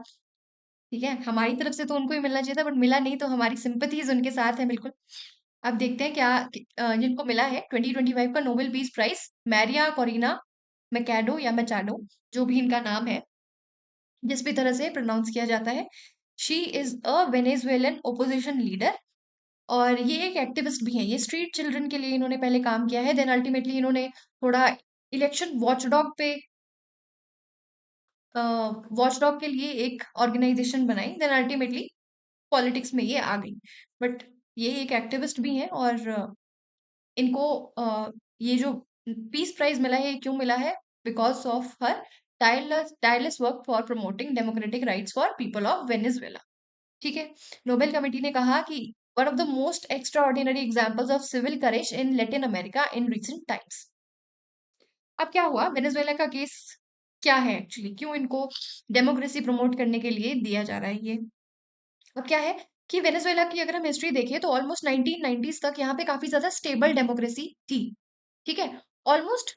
ठीक है, हमारी तरफ से तो उनको ही मिलना चाहिए था, बट मिला नहीं, तो हमारी सिंपथीज उनके साथ है बिल्कुल। अब देखते हैं क्या जिनको मिला है 2025 का नोबेल पीस प्राइज, मैरिया कोरिना मैकाडो या मैचाडो, जो भी इनका नाम है, जिस भी तरह से प्रोनाउंस किया जाता है। She is a Venezuelan opposition leader, और ये एक एक्टिविस्ट भी हैं। ये स्ट्रीट चिल्ड्रन के लिए इन्होंने पहले काम किया है, देन अल्टीमेटली इन्होंने थोड़ा इलेक्शन वॉचडॉग पे, वॉचडॉग के लिए एक ऑर्गेनाइजेशन बनाई, देन अल्टीमेटली पॉलिटिक्स में ये आ गई। बट ये एक एक्टिविस्ट भी हैं, और इनको ये जो पीस प्राइज मिला है, ये क्यों मिला है, because of her tireless work for promoting democratic rights for people of Venezuela. ठीक है, नोबेल कमेटी ने कहा कि one of the most extraordinary examples of civil courage in Latin America in recent times. अब क्या हुआ, वेनेजुएला का case क्या है एक्चुअली, क्यों इनको डेमोक्रेसी प्रमोट करने के लिए दिया जा रहा है ये। अब क्या है कि वेनेजुएला की अगर हम हिस्ट्री देखें तो ऑलमोस्ट 1990s तक यहाँ पे काफी ज्यादा स्टेबल डेमोक्रेसी थी। ठीक है, ऑलमोस्ट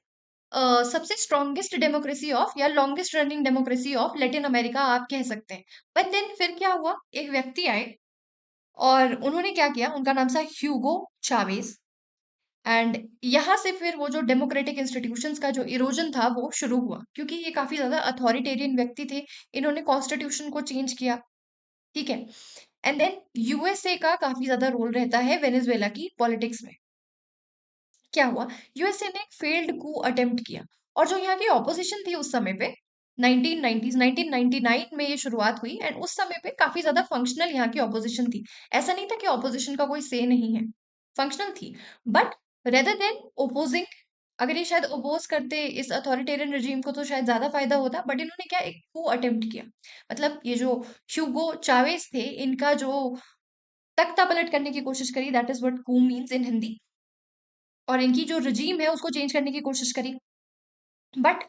सबसे स्ट्रॉन्गेस्ट डेमोक्रेसी ऑफ या longest running democracy of Latin America आप कह सकते हैं। बट देन फिर क्या हुआ, एक व्यक्ति आए और उन्होंने क्या किया, उनका नाम था ह्यूगो चावेज, एंड यहाँ से फिर वो जो डेमोक्रेटिक इंस्टीट्यूशंस का जो इरोजन था वो शुरू हुआ, क्योंकि ये काफी ज्यादा अथॉरिटेरियन व्यक्ति थे। इन्होंने कॉन्स्टिट्यूशन को चेंज किया। ठीक है, एंड देन यूएसए का काफी ज्यादा रोल रहता है वेनेजुएला की पॉलिटिक्स में। क्या हुआ, यूएसए ने एक फेल्ड कू अटेम्प्ट किया, और जो यहाँ की ऑपोजिशन थी उस समय पे 1990s 1999 में ये शुरुआत हुई, एंड उस समय पे काफी ज्यादा फंक्शनल यहाँ की ऑपोजिशन थी। ऐसा नहीं था कि ऑपोजिशन का कोई से नहीं है, फंक्शनल थी। बट रेदर देन ओपोजिंग, अगर ये शायद ओपोज करते इस अथॉरिटेरियन रिजीम को तो शायद ज्यादा फायदा होता, बट इन्होंने क्या, एक कू अटेम्प्ट किया। मतलब ये जो ह्यूगो चावेज थे, इनका जो तख्ता पलट करने की कोशिश करी, that is what coup means in Hindi, और इनकी जो रजीम है उसको चेंज करने की कोशिश करी, बट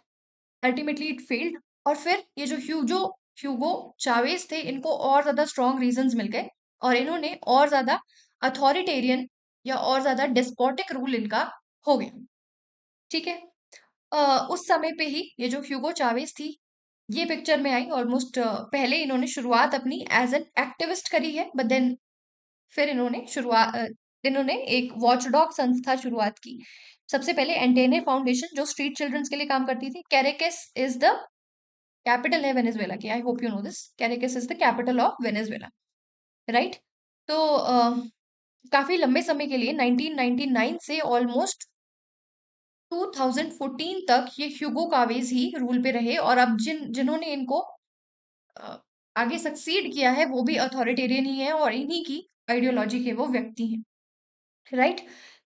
अल्टीमेटली इट फेल्ड। और फिर ये जो ह्यूगो चावेज थे, इनको और ज्यादा स्ट्रॉन्ग रीजंस मिल गए, और इन्होंने और ज्यादा अथॉरिटेरियन या और ज्यादा डेस्पोटिक रूल इनका हो गया। ठीक है, उस समय पे ही ये जो ह्यूगो चावेज थी, ये पिक्चर में आई। ऑलमोस्ट पहले इन्होंने शुरुआत अपनी एज एन एक्टिविस्ट करी है, बट देन फिर इन्होंने एक वॉचडॉग संस्था शुरुआत की। सबसे पहले एंटेने फाउंडेशन, जो स्ट्रीट चिल्ड्रंस के लिए काम करती थी। कैरेकस इज द कैपिटल है वेनेजुएला की, I hope you know this. Caracas is the capital of Venezuela, right. तो काफी लंबे समय के लिए 1999 से ऑलमोस्ट 2014 तक ये ह्यूगो कावेज ही रूल पे रहे, और अब जिन्होंने इनको अ, आगे सक्सीड किया है वो भी अथॉरिटेरियन ही है, और इन्हीं की आइडियोलॉजी के वो व्यक्ति हैं, right.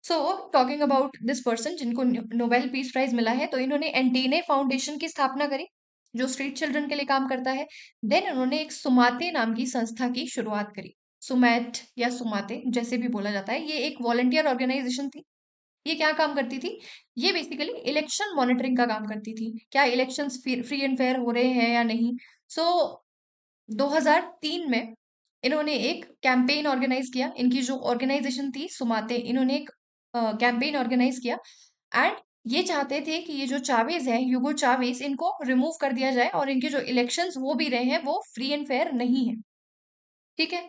So talking about this person जिनको नोबेल पीस प्राइज मिला है, तो इन्होंने एंटीने फाउंडेशन की स्थापना करी जो स्ट्रीट चिल्ड्रन के लिए काम करता है। देन उन्होंने एक सुमाते नाम की संस्था की शुरुआत करी। सुमैट या सुमाते जैसे भी बोला जाता है, ये एक वॉलंटियर ऑर्गेनाइजेशन थी। ये क्या काम करती थी? ये बेसिकली इलेक्शन मॉनिटरिंग का काम करती थी, क्या इलेक्शंस फ्री एंड फेयर हो रहे हैं या नहीं। सो 2003 में इन्होंने एक कैंपेन ऑर्गेनाइज किया। इनकी जो ऑर्गेनाइजेशन थी सुमाते, इन्होंने एक कैंपेन ऑर्गेनाइज किया एंड ये चाहते थे कि ये जो चावेज है, यूगो चावेज, इनको रिमूव कर दिया जाए और इनके जो इलेक्शंस हो भी रहे हैं वो फ्री एंड फेयर नहीं है। ठीक है।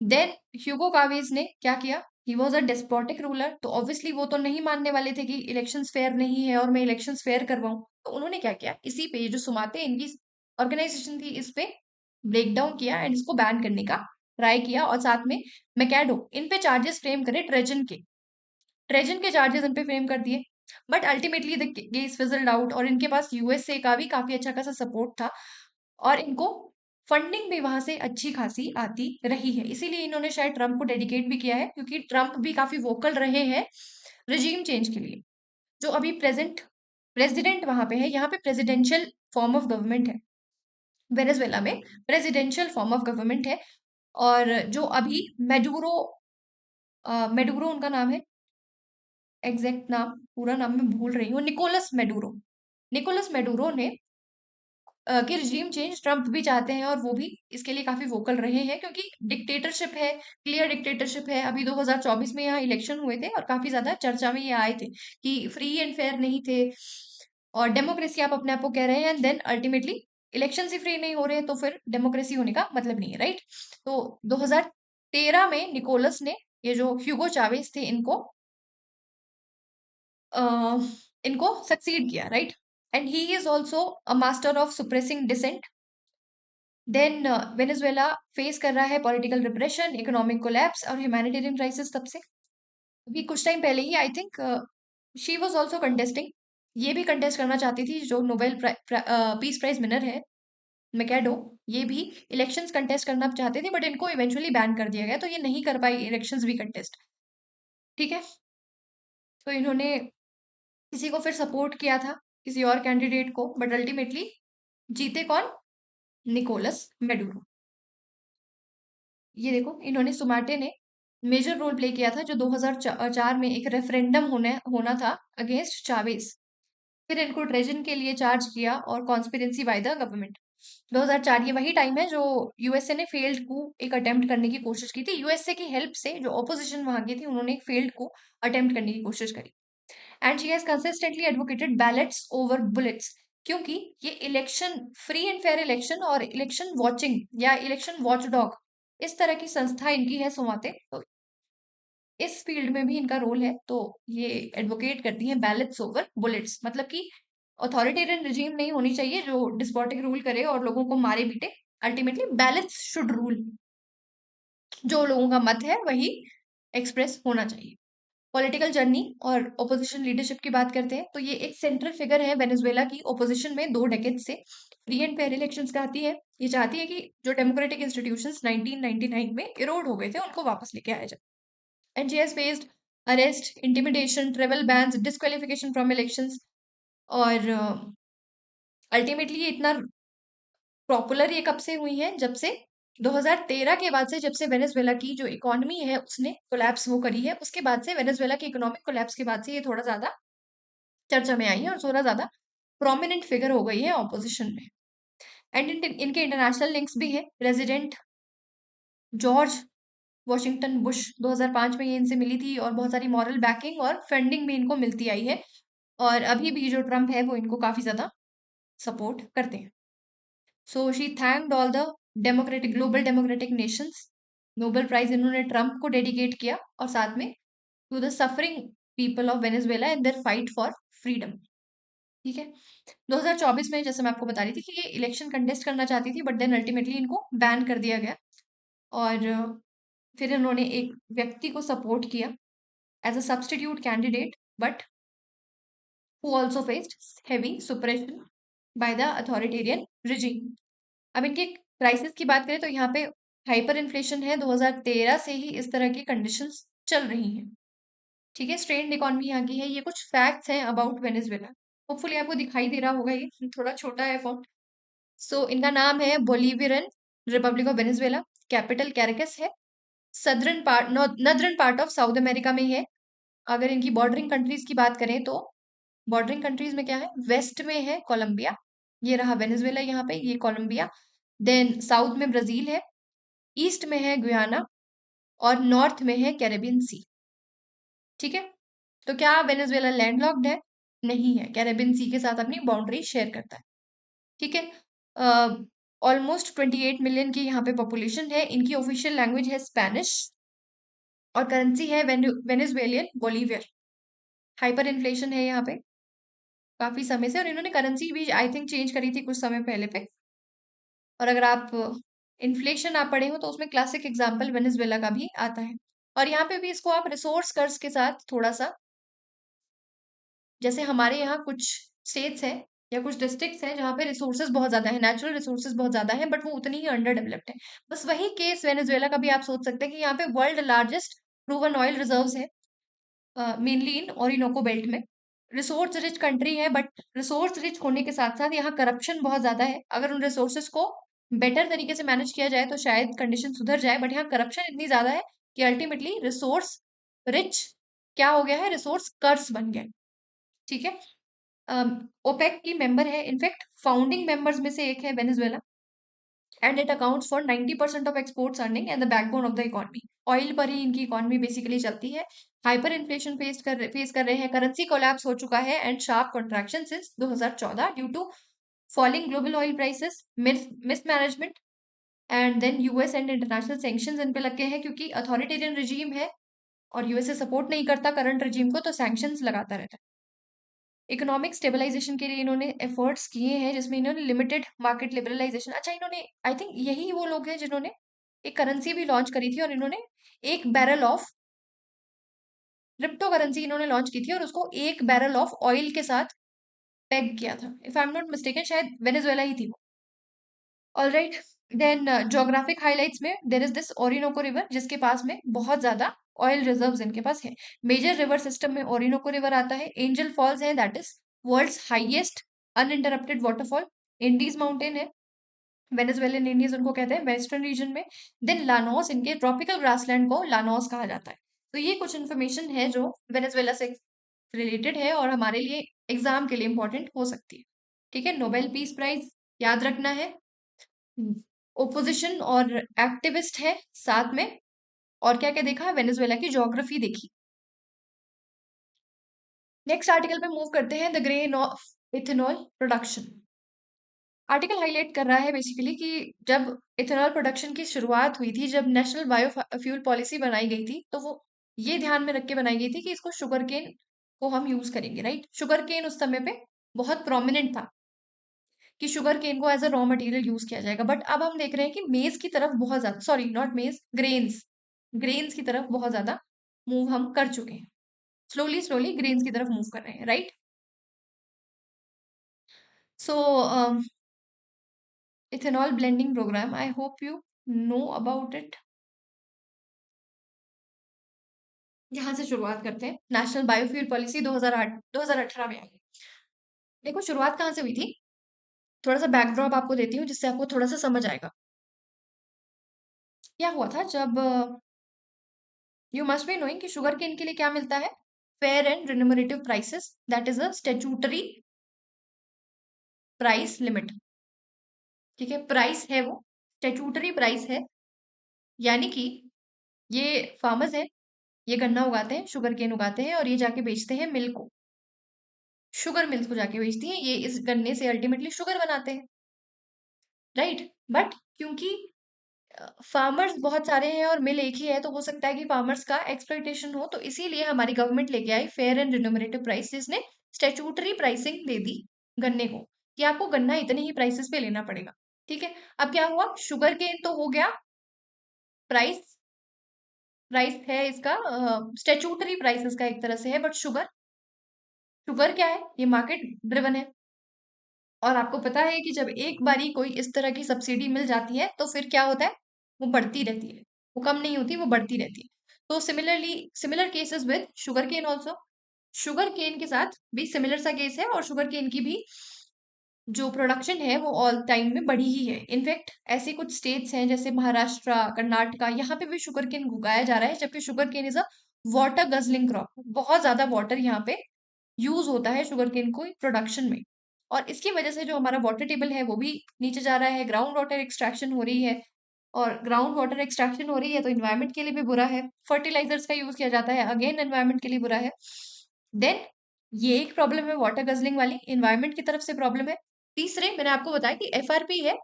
देन ह्यूगो कावेज ने क्या किया? He was a despotic ruler, तो ऑब्वियसली वो तो नहीं मानने वाले थे कि इलेक्शंस फेयर नहीं है और मैं इलेक्शंस फेयर करवाऊं। तो उन्होंने क्या किया, इसी पे ये जो सुमाते इनकी ऑर्गेनाइजेशन थी, इस पे ब्रेक डाउन किया एंड इसको बैन करने का ट्राई किया। और साथ में मैकेडो इन पे चार्जेस फ्रेम करे, ट्रेजन के चार्जेस इन पे फ्रेम कर दिए। But ultimately the case fizzled out और इनके पास यूएसए का भी काफी अच्छा खासा सपोर्ट था और इनको फंडिंग भी वहां से अच्छी खासी आती रही है। इसीलिए इन्होंने शायद ट्रम्प को डेडिकेट भी किया है, क्योंकि ट्रम्प भी काफी वोकल रहे हैं रिजीम चेंज के लिए। जो अभी प्रेजेंट प्रेसिडेंट वहां पे है, यहाँ पे प्रेसिडेंशियल फॉर्म ऑफ गवर्नमेंट है। वेनेजुएला में प्रेसिडेंशियल फॉर्म ऑफ गवर्नमेंट है। और जो अभी मेडुरो, मेडुरो उनका नाम है, एग्जैक्ट नाम, पूरा नाम मैं भूल रही हूँ, निकोलस मेडुरो ने कि रिजीम चेंज ट्रम्प भी चाहते हैं और वो भी इसके लिए काफी वोकल रहे हैं, क्योंकि डिक्टेटरशिप है, क्लियर डिक्टेटरशिप है। अभी 2024 में यहाँ इलेक्शन हुए थे और काफी ज्यादा चर्चा में ये आए थे कि फ्री एंड फेयर नहीं थे और डेमोक्रेसी आप अपने आप को कह रहे हैं एंड देन अल्टीमेटली इलेक्शन ही फ्री नहीं हो रहे, तो फिर डेमोक्रेसी होने का मतलब नहीं है, राइट। तो 2013 में निकोलस ने, ये जो ह्यूगो चावेज थे, अ, इनको सक्सीड किया, right. And he is also a master of suppressing dissent. Then Venezuela face कर रहा है पॉलिटिकल रिप्रेशन, इकोनॉमिक कोलैप्स और ह्यूमैनिटेरियन क्राइसिस तब से। अभी कुछ टाइम पहले ही I think she was also contesting, ये भी कंटेस्ट करना चाहती थी, जो नोबेल पीस प्राइज विनर है मैकेडो, ये भी इलेक्शंस कंटेस्ट करना चाहते थे, बट इनको इवेंचुअली बैन कर दिया गया, तो ये नहीं कर पाई इलेक्शंस भी कंटेस्ट। ठीक है। तो इन्होंने किसी को फिर सपोर्ट किया था, किसी और कैंडिडेट को, बट अल्टीमेटली जीते कौन? Nicholas Maduro. ये देखो, इन्होंने सुमाटे ने मेजर रोल प्ले किया था, जो 2004 में एक रेफरेंडम होना था अगेंस्ट चावेज। फिर इनको ट्रेजन के लिए चार्ज किया और कॉन्स्पिरेसी बाय द गवर्नमेंट। 2004 ये वही टाइम है जो यूएसए ने फेल्ड कू एक अटेम्प्ट करने की कोशिश की थी। यूएसए की हेल्प से जो ऑपोजिशन वहां की थी, उन्होंने एक फेल्ड कू अटेम्प्ट करने की कोशिश करी। And she has consistently advocated ballets over bullets, क्योंकि ये election, free and fair election और इलेक्शन वॉचिंग या इलेक्शन वॉचडॉग, इस तरह की संस्था इनकी है सुमाते। तो इस फील्ड में भी इनका रोल है। तो ये एडवोकेट करती हैं बैलेट्स ओवर बुलेट्स, मतलब कि अथॉरिटेरियन रिजीम नहीं होनी चाहिए जो डिस्पोटिक रूल करे और लोगों को मारे पीटे। अल्टीमेटली बैलेट्स शुड रूल, जो लोगों का मत है वही एक्सप्रेस होना चाहिए। पॉलिटिकल जर्नी और ओपोजिशन लीडरशिप की बात करते हैं, तो ये एक सेंट्रल फिगर है वेनेजुएला की ओपोजिशन में 2 डेकेड से। फ्री एंड फेयर इलेक्शंस चाहती है, ये चाहती है कि जो डेमोक्रेटिक इंस्टीट्यूशंस 1999 में इरोड हो गए थे उनको वापस लेके आया जाए। And she has faced arrest, intimidation, travel bans, disqualification from elections. और अल्टीमेटली ये इतना पॉपुलर ये कब से हुई है? जब से 2013 के बाद से, जब से वेनेजुएला की जो इकोनॉमी है उसने कोलैप्स वो करी है, उसके बाद से वेनेजुएला की इकोनॉमिक कोलैप्स के बाद से ये थोड़ा ज्यादा चर्चा में आई है और थोड़ा ज्यादा प्रोमिनेंट फिगर हो गई है ऑपोजिशन में। एंड इनके इंटरनेशनल लिंक्स भी है। प्रेसिडेंट जॉर्ज वॉशिंगटन बुश 2005 में ये इनसे मिली थी और बहुत सारी मॉरल बैकिंग और फंडिंग भी इनको मिलती आई है। और अभी भी जो ट्रम्प है वो इनको काफी ज्यादा सपोर्ट करते हैं। So she thanked all the democratic, global democratic nations. Nobel prize इन्होंने ट्रम्प को डेडिकेट किया और साथ में to the suffering people of Venezuela in their fight for freedom. ठीक है। 2024 में जैसे मैं आपको बता रही थी कि ये इलेक्शन कंटेस्ट करना चाहती थी, बट देन अल्टीमेटली इनको बैन कर दिया गया। और फिर इन्होंने एक व्यक्ति को सपोर्ट किया as a substitute candidate, but who also faced heavy suppression by the authoritarian regime. अब इनके क्राइसिस की बात करें तो यहाँ पे हाइपर इन्फ्लेशन है, 2013 से ही इस तरह की कंडीशंस चल रही हैं। ठीक है, स्ट्रेन्ड इकोनॉमी यहाँ की है। ये कुछ फैक्ट्स हैं अबाउट वेनेजुएला। होपफुली आपको दिखाई दे रहा होगा, ये थोड़ा छोटा है फॉन्ट। सो इनका नाम है Bolivian republic of Venezuela. Capital Caracas है। Southern part northern part of South America में है। अगर इनकी बॉर्डरिंग कंट्रीज की बात करें तो बॉर्डरिंग कंट्रीज में क्या है, वेस्ट में है कोलंबिया, ये रहा वेनेजुएला यहाँ पे, ये कोलंबिया। देन साउथ में ब्राजील है, ईस्ट में है गुयाना, और नॉर्थ में है कैरेबियन सी। ठीक है, तो क्या वेनेजुएला लैंडलॉक्ड है? नहीं है, कैरेबियन सी के साथ अपनी बाउंड्री शेयर करता है। ठीक है, ऑलमोस्ट 28 मिलियन की यहाँ पे पॉपुलेशन है। इनकी ऑफिशियल लैंग्वेज है स्पेनिश, और करेंसी है वेनेजुएलियन बोलीवियर। हाइपर इन्फ्लेशन है यहाँ पे काफी समय से, और इन्होंने करेंसी भी आई थिंक चेंज करी थी कुछ समय पहले पे। और अगर आप इन्फ्लेशन आप पढ़े हो तो उसमें क्लासिक एग्जाम्पल वेनेजुएला का भी आता है। और यहाँ पे भी इसको आप रिसोर्स कर्ज के साथ थोड़ा सा, जैसे हमारे यहाँ कुछ स्टेट्स हैं या कुछ डिस्ट्रिक्ट्स हैं जहाँ पे रिसोर्सेज बहुत ज्यादा है, नेचुरल रिसोर्सेज बहुत ज्यादा है, बट वो उतनी ही अंडर डेवलप्ड है। बस वही केस वेनेजुएला का भी आप सोच सकते हैं कि यहाँ पे world largest proven oil reserves है, मेनली इन ओरिनोको बेल्ट में। रिसोर्स रिच कंट्री है, बट रिसोर्स रिच होने के साथ साथ यहाँ करप्शन बहुत ज्यादा है। अगर उन रिसोर्सेज को बेटर तरीके से मैनेज किया जाए तो शायद कंडीशन सुधर जाए, बट यहाँ करप्शन इतनी ज्यादा है कि अल्टीमेटली रिसोर्स रिच क्या हो गया है, रिसोर्स कर्स बन गया है। ठीक है, ओपेक की मेंबर है, इनफैक्ट फाउंडिंग मेंबर्स में से एक है Venezuela, and it accounts for 90% of exports earning and the backbone of the economy. Oil पर ही इनकी इकोनॉमी बेसिकली चलती है। हाइपर इन्फ्लेशन फेस कर रहे हैं, करेंसी कोलैप्स हो चुका है, and sharp contraction since 2014 due to falling global oil prices, mismanagement, and then US and international sanctions in पे लगे हैं, क्योंकि अथॉरिटेरियन रिजीम है और यूएसए सपोर्ट नहीं करता करंट रिजीम को, तो सैंक्शंस लगाता रहता है। इकोनॉमिक स्टेबलाइजेशन के लिए इन्होंने एफर्ट्स किए हैं, जिसमें इन्होंने लिमिटेड मार्केट लिबरलाइजेशन, अच्छा इन्होंने, आई थिंक यही वो लोग हैं जिन्होंने एक करेंसी भी लॉन्च करी थी, और इन्होंने एक बैरल ऑफ क्रिप्टो करेंसी इन्होंने लॉन्च की थी, और उसको एक बैरल ऑफ ऑयल के साथ पेग किया था। If I am not mistaken शायद वेनेजुएला ही थी वो। All right, then geographic highlights में there is this Orinoco river, जिसके पास में बहुत ज्यादा ऑयल रिजर्व्स इनके पास है। मेजर रिवर सिस्टम में ओरिनोको रिवर आता है। एंजल फॉल्स है, that is world's highest uninterrupted waterfall. Andes mountain है, वेनेजुएलन इंडीज उनको कहते हैं, वेस्टर्न रीजन में। देन लानोस, इनके ट्रॉपिकल ग्रासलैंड को लानोस कहा जाता है। तो ये कुछ इन्फॉर्मेशन है जो वेनेजुएला से रिलेटेड है और हमारे लिए एग्जाम के लिए इंपॉर्टेंट हो सकती है। ठीक है, नोबेल पीस प्राइज याद रखना है, ओपोजिशन और एक्टिविस्ट है साथ में। और क्या क्या देखा, वेनेजुएला की ज्योग्राफी देखी। नेक्स्ट आर्टिकल पे मूव करते हैं, the grain of ethanol production. Article highlight कर रहा है बेसिकली कि जब इथेनॉल प्रोडक्शन की शुरुआत हुई थी, जब नेशनल बायोफ्यूल पॉलिसी बनाई गई थी, तो वो ये ध्यान में रख के बनाई गई थी कि इसको शुगर केन को हम यूज करेंगे, राइट। शुगर केन उस समय पे बहुत प्रोमिनेंट था कि शुगर केन को as a raw material use किया जाएगा, बट अब हम देख रहे हैं कि मेज की तरफ बहुत ज्यादा, सॉरी नॉट मेज, ग्रेन्स, ग्रेन्स की तरफ बहुत ज्यादा मूव हम कर चुके हैं। स्लोली स्लोली ग्रेन्स की तरफ मूव कर रहे हैं, right. So ethanol blending program, I hope you know about it. यहाँ से शुरुआत करते हैं। नेशनल बायोफ्यूल पॉलिसी 2008 2018 में आई। देखो शुरुआत कहाँ से हुई थी, थोड़ा सा बैकड्रॉप आपको देती हूँ जिससे आपको थोड़ा सा समझ आएगा। क्या हुआ था जब, यू मस्ट बी नोइंग कि शुगर केन के लिए क्या मिलता है, fair and remunerative prices, that is a statutory price limit. ठीक है, प्राइस है वो स्टेचूटरी प्राइस है, यानी कि ये फार्मर्स हैं, ये गन्ना उगाते हैं, शुगर केन उगाते हैं, और ये जाके बेचते हैं मिल को, शुगर मिल्स को जाके बेचती हैं, ये इस गन्ने से अल्टीमेटली शुगर बनाते हैं, राइट। बट क्योंकि फार्मर्स बहुत सारे हैं और मिल एक ही है, तो हो सकता है कि फार्मर्स का एक्सप्लॉइटेशन हो, तो इसीलिए हमारी गवर्नमेंट लेके आई फेयर एंड रिन्यूमरेटिव प्राइस, जिसने स्टेचूटरी प्राइसिंग दे दी गन्ने को, कि आपको गन्ना इतने ही प्राइसेस पे लेना पड़ेगा। ठीक है, अब क्या हुआ, शुगर केन तो हो गया प्राइस, प्राइस है इसका स्टेचूटरी प्राइस इसका एक तरह से है, बट शुगर, शुगर क्या है, ये मार्केट ड्रिवन है। और आपको पता है कि जब एक बारी कोई इस तरह की सब्सिडी मिल जाती है तो फिर क्या होता है, वो बढ़ती रहती है, वो कम नहीं होती, वो बढ़ती रहती है। तो similar cases with sugar cane also. Sugar cane के साथ भी सिमिलर सा केस है, और शुगर केन की भी जो प्रोडक्शन है वो ऑल टाइम में बढ़ी ही है। इनफैक्ट ऐसे कुछ स्टेट्स हैं जैसे महाराष्ट्र, कर्नाटका, यहाँ पे भी शुगर केन उगाया जा रहा है, जबकि sugar cane is a water guzzling crop. बहुत ज्यादा वाटर यहाँ पे यूज होता है शुगर केन को प्रोडक्शन में, और इसकी वजह से जो हमारा वाटर टेबल है वो भी नीचे जा रहा है। ग्राउंड वाटर एक्सट्रैक्शन हो रही है, और ग्राउंड वाटर एक्सट्रैक्शन हो रही है तो इन्वायरमेंट के लिए भी बुरा है। फर्टिलाइजर्स का यूज किया जाता है, अगेन एनवायरमेंट के लिए बुरा है। देन ये एक प्रॉब्लम है वाटर गजलिंग वाली, इन्वायरमेंट की तरफ से प्रॉब्लम है। तीसरे मैंने आपको बताया कि एफआरपी है।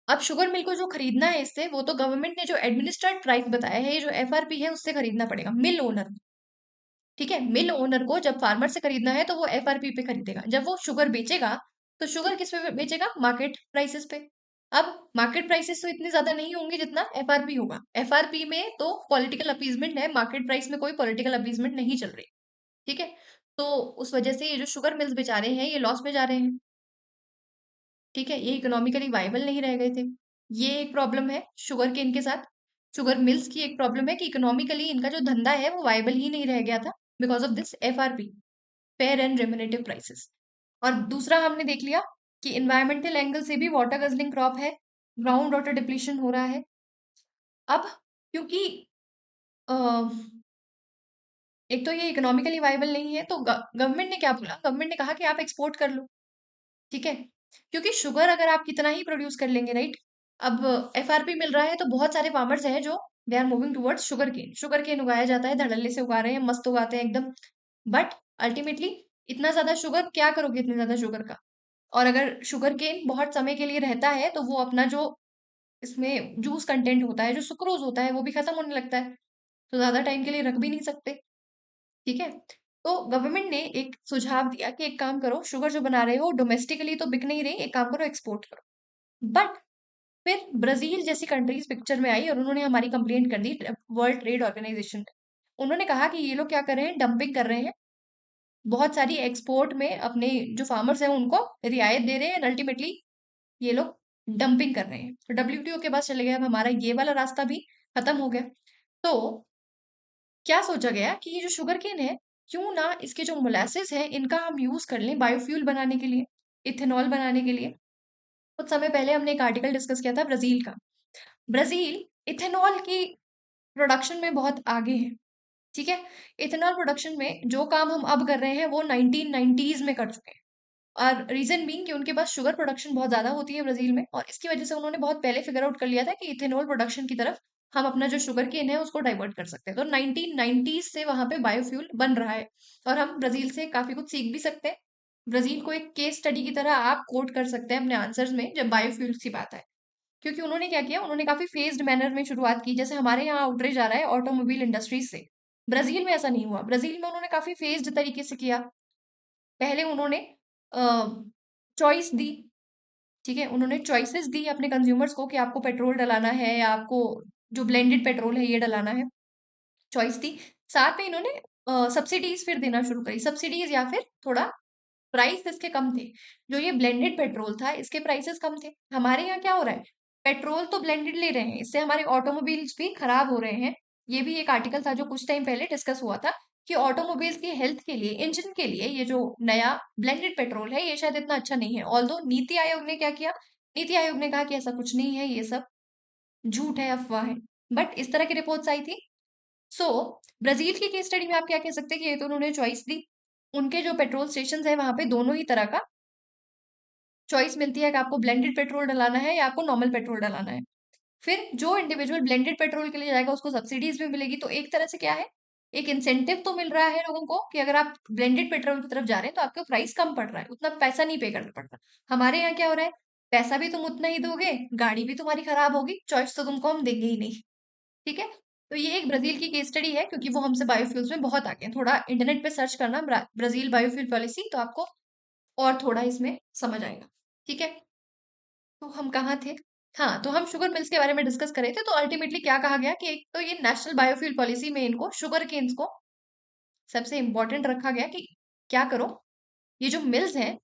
अब शुगर मिल को जो खरीदना है इससे, वो तो गवर्नमेंट ने जो एडमिनिस्ट्रेड प्राइस बताया है, ये जो एफआरपी है उससे खरीदना पड़ेगा मिल ओनर। ठीक है, मिल ओनर को जब फार्मर से खरीदना है तो वो एफआरपी पे खरीदेगा। जब वो शुगर बेचेगा तो शुगर किस पे बेचेगा? मार्केट प्राइसेस पे। अब मार्केट प्राइसेस तो इतनी ज्यादा नहीं होंगी जितना एफआरपी होगा। एफआरपी में तो पॉलिटिकल अपीजमेंट है, मार्केट प्राइस में कोई पॉलिटिकल अपीजमेंट नहीं चल रही। ठीक है, तो उस वजह से ये जो शुगर मिल्स बेचारे हैं ये लॉस में जा रहे हैं। ठीक है, ये इकोनॉमिकली वायबल नहीं रह गए थे। ये एक प्रॉब्लम है शुगर केन के साथ। शुगर मिल्स की एक प्रॉब्लम है कि इकोनॉमिकली इनका जो धंधा है वो वायबल ही नहीं रह गया था, because of this FRP, fair and remunerative prices. और दूसरा हमने देख लिया कि इन्वायरमेंटल एंगल से भी वाटर गजलिंग क्रॉप है, ग्राउंड वाटर डिप्लीशन हो रहा है। अब क्योंकि अ, एक तो ये इकोनॉमिकली वायबल नहीं है, तो गवर्नमेंट ने क्या बोला? गवर्नमेंट ने कहा कि आप एक्सपोर्ट कर लो। ठीक है, क्योंकि शुगर अगर आप कितना ही प्रोड्यूस कर लेंगे, राइट? अब एफआरपी मिल रहा है तो बहुत सारे फार्मर्स हैं जो they are moving towards sugar cane. Sugar cane उगाया जाता है, धड़ल्ले से उगा रहे हैं, मस्त उगाते हैं एकदम। बट अल्टीमेटली इतना ज्यादा शुगर क्या करोगे इतने ज्यादा शुगर का? और अगर शुगर केन बहुत समय के लिए रहता है तो वो अपना जो इसमें जूस कंटेंट होता है, जो सुक्रोज होता है, वो भी खत्म होने लगता है। तो ज्यादा टाइम के लिए रख भी नहीं सकते। ठीक है, तो गवर्नमेंट ने एक सुझाव दिया कि एक काम करो, शुगर जो बना रहे हो डोमेस्टिकली तो बिक नहीं रही, एक काम करो एक्सपोर्ट करो। बट फिर ब्राजील जैसी कंट्रीज पिक्चर में आई और उन्होंने हमारी कंप्लेंट कर दी वर्ल्ड ट्रेड ऑर्गेनाइजेशन पे। उन्होंने कहा कि ये लोग क्या कर रहे हैं? डंपिंग कर रहे हैं, बहुत सारी एक्सपोर्ट में अपने जो फार्मर्स हैं उनको रियायत दे रहे हैं, अल्टीमेटली ये लोग डंपिंग कर रहे हैं। तो डब्ल्यूटीओ के पास चले गए, अब हमारा ये वाला रास्ता भी खत्म हो गया। तो क्या सोचा गया कि ये जो शुगर केन है, क्यों ना इसके जो मोलासेस है इनका हम यूज कर लें बायोफ्यूल बनाने के लिए, इथेनॉल बनाने के लिए। कुछ समय पहले हमने एक आर्टिकल डिस्कस किया था ब्राजील का। ब्राजील इथेनॉल की प्रोडक्शन में बहुत आगे है। ठीक है, इथेनॉल प्रोडक्शन में जो काम हम अब कर रहे हैं वो 1990s में कर चुके हैं। और रीजन बीइंग कि उनके पास शुगर प्रोडक्शन बहुत ज्यादा होती है ब्राजील में, और इसकी वजह से उन्होंने बहुत पहले फिगर आउट कर लिया था कि इथेनॉल प्रोडक्शन की तरफ हम अपना जो शुगर केन है उसको डाइवर्ट कर सकते हैं। तो 1990s से वहां पे बायोफ्यूल बन रहा है, और हम ब्राजील से काफी कुछ सीख भी सकते हैं। ब्राजील को एक केस स्टडी की तरह आप कोट कर सकते हैं अपने आंसर्स में जब बायोफ्यूल की बात है। क्योंकि उन्होंने क्या किया, उन्होंने काफी फेज्ड मैनर में शुरुआत की। जैसे हमारे यहाँ आउटरीच आ रहा है ऑटोमोबाइल इंडस्ट्रीज से, ब्राजील में ऐसा नहीं हुआ। ब्राजील में उन्होंने काफी फेज्ड तरीके से किया। पहले उन्होंने चॉइस दी। ठीक है, उन्होंने चॉइसेस दी अपने कंज्यूमर्स को कि आपको पेट्रोल डलाना है या आपको जो ब्लेंडेड पेट्रोल है ये डलाना है। चॉइस दी, साथ में इन्होंने सब्सिडीज फिर देना शुरू करी, सब्सिडीज या फिर थोड़ा प्राइस इसके कम थे। जो ये ब्लेंडेड पेट्रोल था इसके प्राइसेस कम थे। हमारे यहाँ क्या हो रहा है? पेट्रोल तो ब्लेंडेड ले रहे हैं, इससे हमारे ऑटोमोबाइल्स भी खराब हो रहे हैं। ये भी एक आर्टिकल था जो कुछ टाइम पहले डिस्कस हुआ था कि ऑटोमोबाइल्स की हेल्थ के लिए, इंजन के लिए ये जो नया ब्लेंडेड पेट्रोल है ये शायद इतना अच्छा नहीं है। ऑल्दो नीति आयोग ने क्या किया, नीति आयोग ने कहा कि ऐसा कुछ नहीं है, ये सब झूठ है, अफवाह है। बट इस तरह की रिपोर्ट्स आई थी। सो ब्राजील की केस स्टडी में आप क्या कह सकते हैं कि ये तो उन्होंने चॉइस दी। उनके जो पेट्रोल स्टेशन है वहां पे दोनों ही तरह का चॉइस मिलती है कि आपको ब्लेंडेड पेट्रोल डलाना है या आपको नॉर्मल पेट्रोल डलाना है। फिर जो इंडिविजुअल ब्लेंडेड पेट्रोल के लिए जाएगा उसको सब्सिडीज भी मिलेगी। तो एक तरह से क्या है, एक इंसेंटिव तो मिल रहा है लोगों को कि अगर आप ब्लेंडेड पेट्रोल की तरफ जा रहे हैं तो आपको प्राइस कम पड़ रहा है, उतना पैसा नहीं पे करना पड़ता। हमारे यहाँ क्या हो रहा है, पैसा भी तुम उतना ही दोगे, गाड़ी भी तुम्हारी खराब होगी, चॉइस तो तुमको हम देंगे ही नहीं। ठीक है, तो ये एक ब्राजील की केस स्टडी है, क्योंकि वो हमसे बायोफ्यूल्स में बहुत आगे हैं। थोड़ा इंटरनेट पे सर्च करना ब्राजील बायोफ्यूल पॉलिसी, तो आपको और थोड़ा इसमें समझ आएगा। ठीक है, तो हम कहाँ थे? हाँ, तो हम शुगर मिल्स के बारे में डिस्कस कर रहे थे। तो अल्टीमेटली क्या कहा गया कि एक तो ये नेशनल बायोफ्यूल पॉलिसी में इनको शुगर केन्स को सबसे इंपॉर्टेंट रखा गया कि क्या करो, ये जो मिल्स हैं,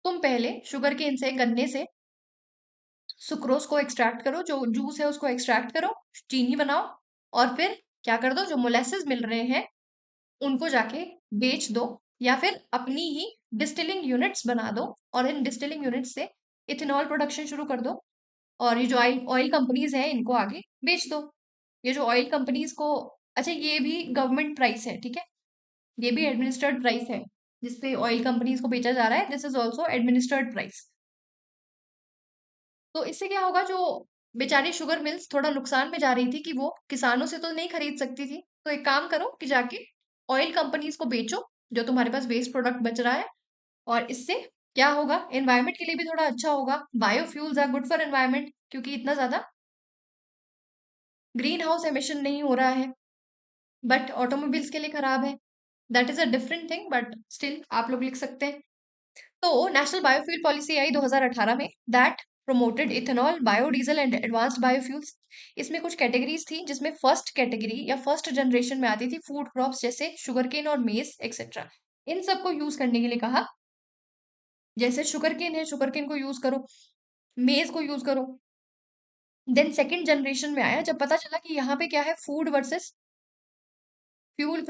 तुम पहले शुगर केन से, गन्ने से सुक्रोज को एक्सट्रैक्ट करो, जो जूस है उसको एक्सट्रैक्ट करो, चीनी बनाओ, और फिर क्या कर दो, जो मोलेसेस मिल रहे हैं उनको जाके बेच दो, या फिर अपनी ही डिस्टिलिंग यूनिट्स बना दो और इन डिस्टिलिंग यूनिट से इथेनॉल प्रोडक्शन शुरू कर दो। और ये जो ऑयल ऑयल कंपनीज हैं इनको आगे बेच दो। ये जो ऑयल कंपनीज को, अच्छा ये भी गवर्नमेंट प्राइस है, ठीक है, ये भी एडमिनिस्ट्रेड प्राइस है जिसपे ऑयल कंपनीज को बेचा जा रहा है, this is also administered price. तो इससे क्या होगा, जो बेचारी शुगर मिल्स थोड़ा नुकसान में जा रही थी कि वो किसानों से तो नहीं खरीद सकती थी, तो एक काम करो कि जाके ऑयल कंपनीज को बेचो जो तुम्हारे पास वेस्ट प्रोडक्ट बच रहा है। और इससे क्या होगा, एनवायरमेंट के लिए भी थोड़ा अच्छा होगा। Biofuels are good for environment, क्योंकि इतना ज्यादा ग्रीन हाउस एमिशन नहीं हो रहा है। बट ऑटोमोबाइल्स के लिए खराब है, that is a different thing, but still आप लोग लिख सकते हैं। तो नेशनल बायोफ्यूल पॉलिसी आई 2018 में, that promoted ethanol, biodiesel and advanced biofuels. इसमें कुछ कैटेगरीज थी जिसमें फर्स्ट कैटेगरी या फर्स्ट जनरेशन में आती थी फूड क्रॉप्स जैसे शुगरकेन और मेज एक्सेट्रा। इन सबको यूज करने के लिए कहा, जैसे शुगरकेन है, शुगरकेन को यूज करो, मेज को यूज करो। देन सेकंड जनरेशन में आया जब पता चला कि यहाँ पे क्या है, food versus fuel,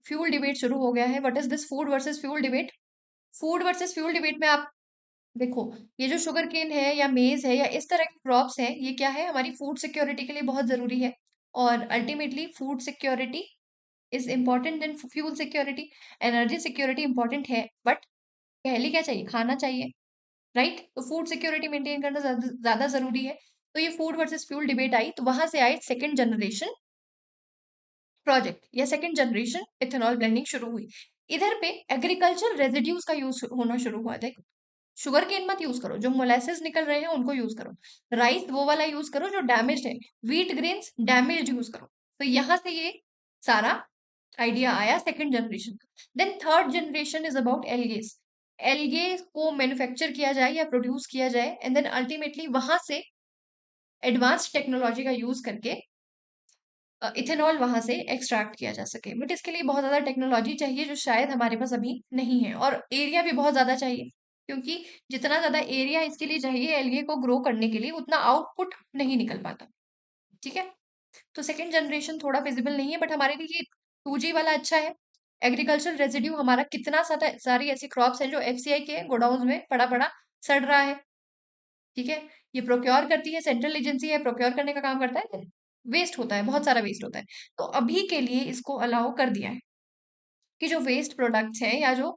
fuel debate शुरू हो गया है। What is this food versus fuel debate? Food versus fuel debate में आप देखो, ये जो शुगर केन है या मेज है या इस तरह के क्रॉप्स हैं, ये क्या है, हमारी फूड सिक्योरिटी के लिए बहुत जरूरी है। और ultimately food security is important then fuel security. Energy security important है, बट पहले क्या चाहिए, खाना चाहिए, राइट? तो फूड सिक्योरिटी मेंटेन करना ज्यादा जरूरी है। तो ये food versus fuel debate I, तो वहां से आई सेकंड जनरेशन प्रोजेक्ट या सेकंड जनरेशन इथेनॉल ब्लेंडिंग शुरू हुई। इधर पे एग्रीकल्चर रेजिड्यूज का यूज होना शुरू हुआ। देखो, शुगर केन मत यूज करो, जो मोलेसेस निकल रहे हैं उनको यूज करो। राइस वो वाला यूज करो जो डैमेज है, व्हीट ग्रेन्स डैमेज यूज करो। तो यहां से ये सारा आइडिया आया सेकंड जनरेशन का। Then third generation is about algaes. Algae को मैन्युफैक्चर किया जाए या प्रोड्यूस किया जाए, एंड देन अल्टीमेटली वहां से एडवांस टेक्नोलॉजी का यूज करके इथेनॉल वहां से एक्सट्रैक्ट किया जा सके। बट इसके लिए बहुत ज्यादा टेक्नोलॉजी चाहिए जो शायद हमारे पास अभी नहीं है, और एरिया भी बहुत ज्यादा चाहिए, क्योंकि जितना ज्यादा एरिया इसके लिए चाहिए एलगे को ग्रो करने के लिए, उतना आउटपुट नहीं निकल पाता। ठीक है, तो सेकेंड जनरेशन थोड़ा फिजिबल नहीं है, बट हमारे लिए ये 2G वाला अच्छा है। एग्रीकल्चर रेजिड्यू हमारा कितना सारी ऐसी क्रॉप्स हैं जो एफसीआई के गोडाउन में पड़ा पड़ा सड़ रहा है। ठीक है, ये प्रोक्योर करती है, सेंट्रल एजेंसी है, प्रोक्योर करने का काम करता है, वेस्ट होता है, बहुत सारा वेस्ट होता है। तो अभी के लिए इसको अलाउ कर दिया है कि जो वेस्ट प्रोडक्ट्स हैं या जो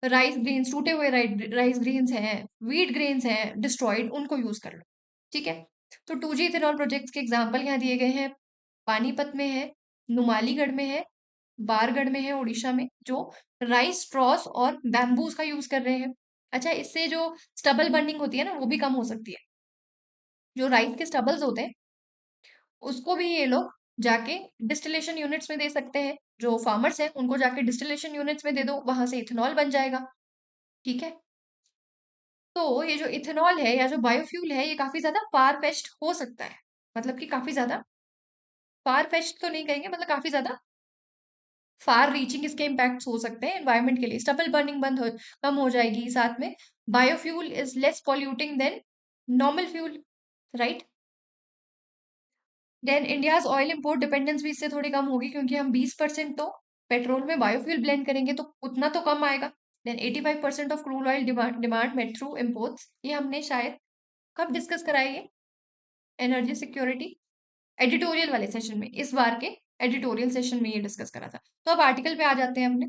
राइस ग्रेन्स, टूटे हुए राइस ग्रेन्स हैं, व्हीट ग्रेन्स हैं डिस्ट्रॉइड, उनको यूज कर लो। ठीक है, तो 2G इथेनॉल प्रोजेक्ट्स के एग्जाम्पल यहाँ दिए गए हैं। पानीपत में है, नुमालीगढ़ में है, बारगढ़ में है उड़ीसा में, जो राइस स्ट्रॉस और बैम्बूज का यूज कर रहे हैं। अच्छा, इससे जो स्टबल बर्निंग होती है ना, वो भी कम हो सकती है। जो राइस के स्टबल्स होते हैं उसको भी ये लोग जाके डिस्टिलेशन यूनिट्स में दे सकते हैं। जो फार्मर्स हैं उनको जाके डिस्टिलेशन यूनिट्स में दे दो, वहां से इथेनॉल बन जाएगा। ठीक है, तो ये जो इथेनॉल है या जो बायोफ्यूल है, ये काफी ज्यादा फार फेच्ड हो सकता है। मतलब कि काफी ज्यादा फार फेच्ड तो नहीं कहेंगे, मतलब काफी ज्यादा फार रीचिंग इसके इम्पैक्ट्स हो सकते हैं एनवायरनमेंट के लिए। स्टबल बर्निंग कम हो जाएगी, साथ में biofuel is less polluting than normal fuel, right? Then India's oil import dependence भी इससे थोड़ी कम होगी, क्योंकि हम 20% तो पेट्रोल में बायोफ्यूल ब्लेंड करेंगे, तो उतना तो कम आएगा। Then 85% of crude oil demand met through imports, ये हमने शायद कब डिस्कस कराई है, एनर्जी सिक्योरिटी एडिटोरियल वाले सेशन में, इस बार के एडिटोरियल सेशन में ये डिस्कस करा था। तो अब आर्टिकल पे आ जाते हैं हमने।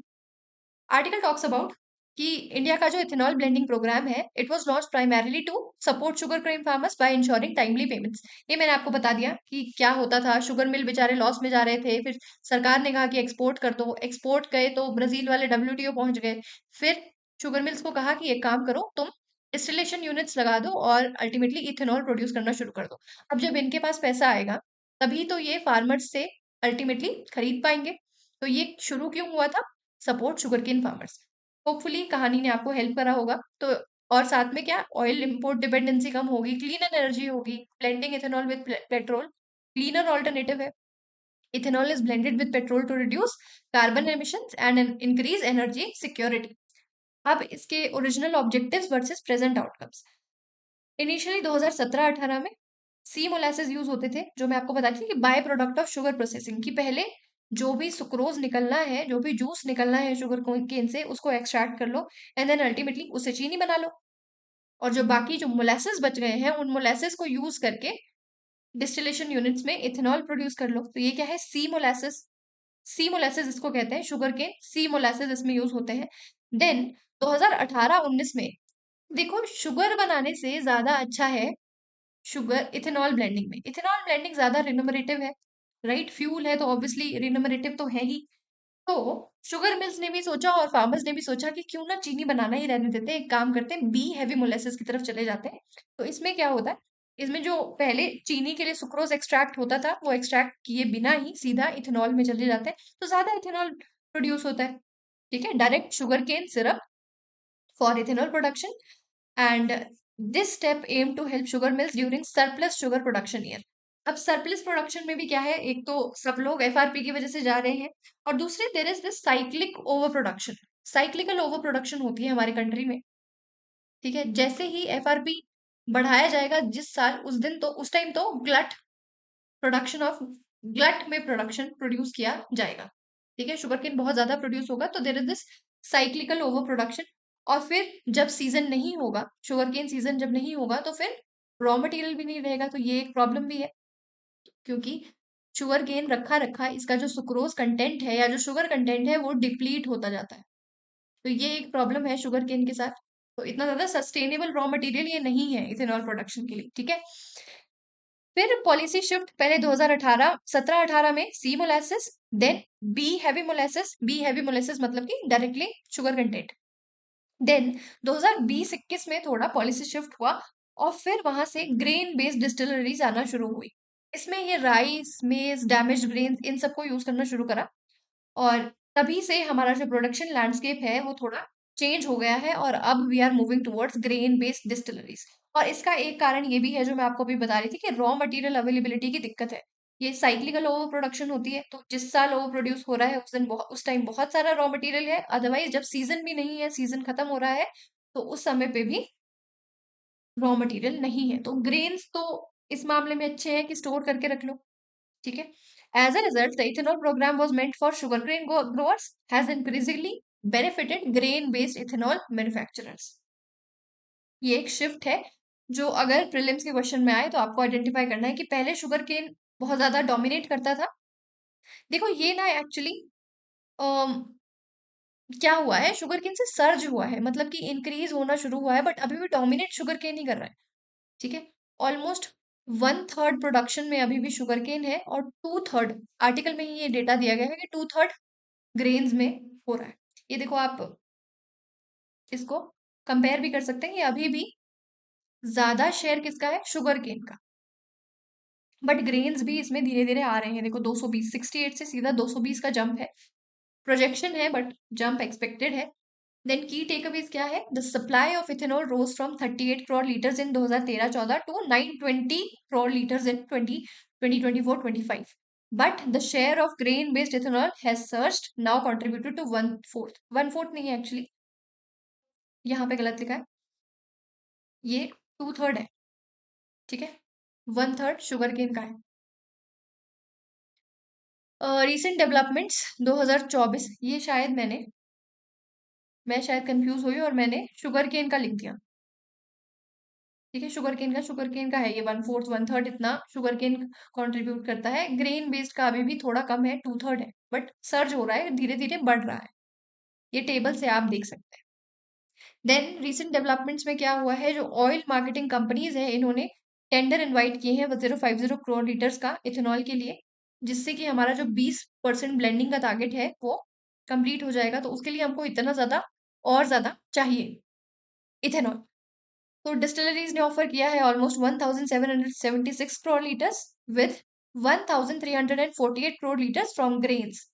आर्टिकल टॉक्स अबाउट कि इंडिया का जो इथेनॉल ब्लेंडिंग प्रोग्राम है, it was launch primarily to support sugar cane farmers by ensuring timely payments. ये मैंने आपको बता दिया कि क्या होता था, शुगर मिल बेचारे लॉस में जा रहे थे, फिर सरकार ने कहा कि एक्सपोर्ट कर दो, एक्सपोर्ट गए तो ब्राजील वाले WTO पहुंच गए, फिर शुगर मिल्स को कहा कि एक काम करो तुम, डिस्टिलेशन यूनिट्स लगा दो और अल्टीमेटली इथेनॉल प्रोड्यूस करना शुरू कर दो। अब जब इनके पास पैसा आएगा तभी तो ये फार्मर्स से अल्टीमेटली खरीद पाएंगे। तो ये शुरू क्यों हुआ था, सपोर्ट शुगरकेन फार्मर्स। होपफुली कहानी ने आपको हेल्प करा होगा। तो और साथ में क्या, ऑयल इंपोर्ट डिपेंडेंसी कम होगी, क्लीन एनर्जी होगी, blending ethanol with petrol cleaner alternative है। Ethanol is blended with petrol to reduce carbon emissions and increase energy security. अब इसके original objectives versus present outcomes. Initially 2017-18 में सी मोलासेस यूज होते थे, जो मैं आपको बताती थी कि by product of sugar processing, की पहले जो भी सुक्रोज निकलना है, जो भी जूस निकलना है शुगर केन से, उसको एक्सट्रैक्ट कर लो एंड देन अल्टीमेटली उससे चीनी बना लो। और जो बाकी जो मोलेसेस बच गए हैं, उन मोलेसेस को यूज करके डिस्टिलेशन यूनिट्स में इथेनॉल प्रोड्यूस कर लो। तो ये क्या है, सी मोलेसेस। सी मोलेसेस इसको कहते हैं, शुगर केन सी मोलेसेस इसमें यूज होते हैं। देन 2018-19 में देखो, शुगर बनाने से ज्यादा अच्छा है शुगर इथेनॉल ब्लेंडिंग में। इथेनॉल ब्लेंडिंग ज्यादा रिन्यूमरेटिव है, राइट? फ्यूल है तो ऑब्वियसली रिन्यूमरेटिव तो है ही। तो शुगर मिल्स ने भी सोचा और फार्मर्स ने भी सोचा कि क्यों ना चीनी बनाना ही रहने देते हैं, एक काम करते हैं, बी हैवी मोलेसेस की तरफ चले जाते हैं। तो इसमें क्या होता है, इसमें जो पहले चीनी के लिए सुक्रोज एक्सट्रैक्ट होता था, वो एक्सट्रैक्ट किए बिना ही सीधा इथेनॉल में चले जाते हैं, तो ज्यादा इथेनॉल प्रोड्यूस होता है। ठीक है, direct sugar cane syrup for ethanol production. And this step aim to help sugar mills during surplus sugar production year. अब सरप्लस प्रोडक्शन में भी क्या है, एक तो सब लोग एफआरपी की वजह से जा रहे हैं, और दूसरे there is this cyclic over production. Cyclical over production होती है हमारे कंट्री में। ठीक है, जैसे ही एफआरपी बढ़ाया जाएगा जिस साल, उस दिन तो उस टाइम तो ग्लट प्रोडक्शन ऑफ ग्लट में प्रोडक्शन प्रोड्यूस किया जाएगा। ठीक है, शुगर केन बहुत ज्यादा प्रोड्यूस होगा तो there is this cyclical over production. और फिर जब सीजन नहीं होगा, शुगर केन सीजन जब नहीं होगा, तो फिर रॉ मटेरियल भी नहीं रहेगा, तो ये एक प्रॉब्लम भी है। क्योंकि शुगर केन रखा रखा इसका जो सुक्रोज कंटेंट है या जो शुगर कंटेंट है वो डिप्लीट होता जाता है। तो ये एक प्रॉब्लम है शुगर केन के साथ। तो इतना ज्यादा सस्टेनेबल रॉ मटेरियल ये नहीं है इथेनॉल प्रोडक्शन के लिए। ठीक है, फिर पॉलिसी शिफ्ट पहले 2018 17-18 में C molasses, then B heavy molasses. B heavy molasses मतलब कि डायरेक्टली शुगर कंटेंट। देन 2020-21 में थोड़ा पॉलिसी शिफ्ट हुआ और फिर वहां से ग्रेन बेस्ड डिस्टिलरीज आना शुरू हुई। इसमें ये राइस, मेज, डैमेज्ड ग्रेन, इन सबको यूज करना शुरू करा। और तभी से हमारा जो प्रोडक्शन लैंडस्केप है वो थोड़ा चेंज हो गया है, और अब we are moving towards grain based distilleries. और इसका एक कारण ये भी है जो मैं आपको अभी बता रही थी, कि रॉ मटेरियल अवेलेबिलिटी की दिक्कत है। ये साइक्लिकल ओवर प्रोडक्शन होती है, तो जिस साल ओवर प्रोड्यूस हो रहा है उस टाइम बहुत सारा रॉ मटेरियल है, अदरवाइज जब सीजन भी नहीं है, सीजन खत्म हो रहा है, तो उस समय पे भी रॉ मटेरियल नहीं है। तो ग्रेन्स तो इस मामले में अच्छे हैं कि स्टोर करके रख लो। ठीक है, as a result the ethanol program was meant for sugar grain growers has increasingly benefited grain based ethanol manufacturers. ये एक शिफ्ट है जो अगर प्रीलिम्स के क्वेश्चन में आए तो आपको आइडेंटिफाई करना है कि पहले शुगर केन बहुत ज्यादा डोमिनेट करता था। देखो ये ना एक्चुअली क्या हुआ है, शुगर केन से सर्ज हुआ है, मतलब कि इंक्रीज होना शुरू हुआ है, बट अभी भी डोमिनेट शुगर केन ही कर रहा है। ठीक है, ऑलमोस्ट 1/3 प्रोडक्शन में अभी भी शुगर केन है, और 2/3 आर्टिकल में ही ये डेटा दिया गया है कि 2/3 ग्रेन्स में हो रहा है। ये देखो, आप इसको कंपेयर भी कर सकते हैं, ये अभी भी ज्यादा शेयर किसका है, शुगर केन का। बट ग्रेन्स भी इसमें धीरे धीरे आ रहे हैं। देखो 220, 68 से सीधा 220 का जंप है, प्रोजेक्शन है बट जंप एक्सपेक्टेड है। देन की टेकअवेज क्या है, the supply of ethanol rose from 38 crore litres in 2013-14 to 920 crore litres in 2024-25। But the share of grain based ethanol has surged, now contributed to 1/4। 1/4 नहीं है actually, यहाँ पे गलत लिखा है, ये 2/3 है। ठीक है, 1/3 शुगर केन का है। रिसेंट डेवलपमेंट्स 2024, ये शायद मैं शायद कंफ्यूज हुई और मैंने शुगर केन का लिख दिया। ठीक है, शुगर केन का है ये 1/4 1/3 इतना शुगर केन कंट्रीब्यूट करता है। ग्रेन बेस्ड का अभी भी थोड़ा कम है, 2/3 है, बट सर्ज हो रहा है, धीरे धीरे बढ़ रहा है। ये टेबल से आप देख सकते हैं। देन रिसेंट डेवलपमेंट्स में क्या हुआ है, जो ऑयल मार्केटिंग कंपनीज है, इन्होंने टेंडर इनवाइट किए हैं 050 करोड़ लीटर्स का इथेनॉल के लिए, जिससे कि हमारा जो 20% ब्लेंडिंग का टारगेट है वो कंप्लीट हो जाएगा। तो उसके लिए हमको इतना ज्यादा और ज्यादा चाहिए इथेनॉल। तो डिस्टिलरीज ने ऑफर किया है almost 1776 crore litres with 1348 crore litres from grains.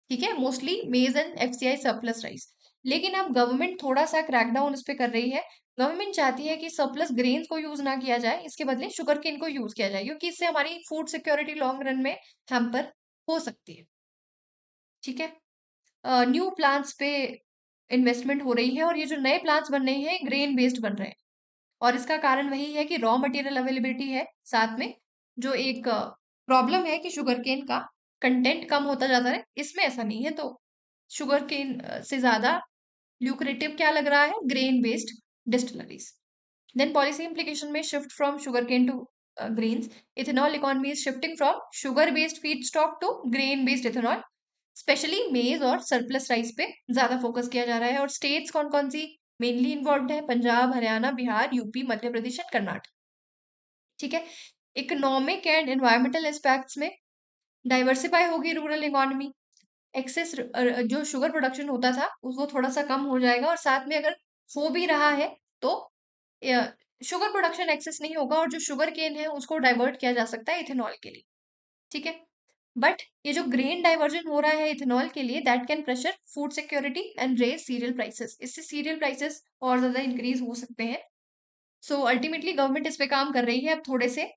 ठीक है, मोस्टली मेज एंड एफसीआई सरप्लस राइस। लेकिन अब गवर्नमेंट थोड़ा सा क्रैकडाउन इस पे कर रही है। गवर्नमेंट चाहती है कि सरप्लस ग्रेन्स को यूज ना किया जाए, इसके बदले शुगर केन को यूज किया जाए, क्योंकि इससे हमारी फूड सिक्योरिटी लॉन्ग रन में हैम्पर हो सकती है। ठीक है, न्यू प्लांट्स पे इन्वेस्टमेंट हो रही है, और ये जो नए प्लांट्स बन रहे हैं ग्रेन बेस्ड बन रहे हैं। और इसका कारण वही है कि रॉ मटेरियल अवेलेबिलिटी है, साथ में जो एक प्रॉब्लम है कि शुगर केन का कंटेंट कम होता जाता है, इसमें ऐसा नहीं है। तो शुगर केन से ज्यादा ल्यूक्रेटिव क्या लग रहा है? Grain based distilleries. Then policy implication में shift from sugar cane to grains. Ethanol economy is shifting from sugar based feedstock to grain based ethanol. Specially मेज और सरप्लस राइस पे ज्यादा फोकस किया जा रहा है। और स्टेट्स कौन कौन सी मेनली इन्वॉल्व है? Punjab, Haryana, Bihar, UP, Madhya Pradesh and Karnataka. ठीक है। इकोनॉमिक एंड एनवायरमेंटल एस्पेक्ट्स में डाइवर्सिफाई होगी रूरल इकोनॉमी। एक्सेस जो शुगर प्रोडक्शन होता था उसको थोड़ा सा कम हो जाएगा, और साथ में अगर हो भी रहा है तो शुगर प्रोडक्शन एक्सेस नहीं होगा, और जो शुगर केन है उसको डाइवर्ट किया जा सकता है इथेनॉल के लिए। ठीक है। बट ये जो ग्रेन डाइवर्जन हो रहा है इथेनॉल के लिए, that can pressure food security and raise cereal prices. इससे सीरियल प्राइसेस और ज्यादा इंक्रीज हो सकते हैं। सो अल्टीमेटली गवर्नमेंट इस पे काम कर रही है, अब थोड़े से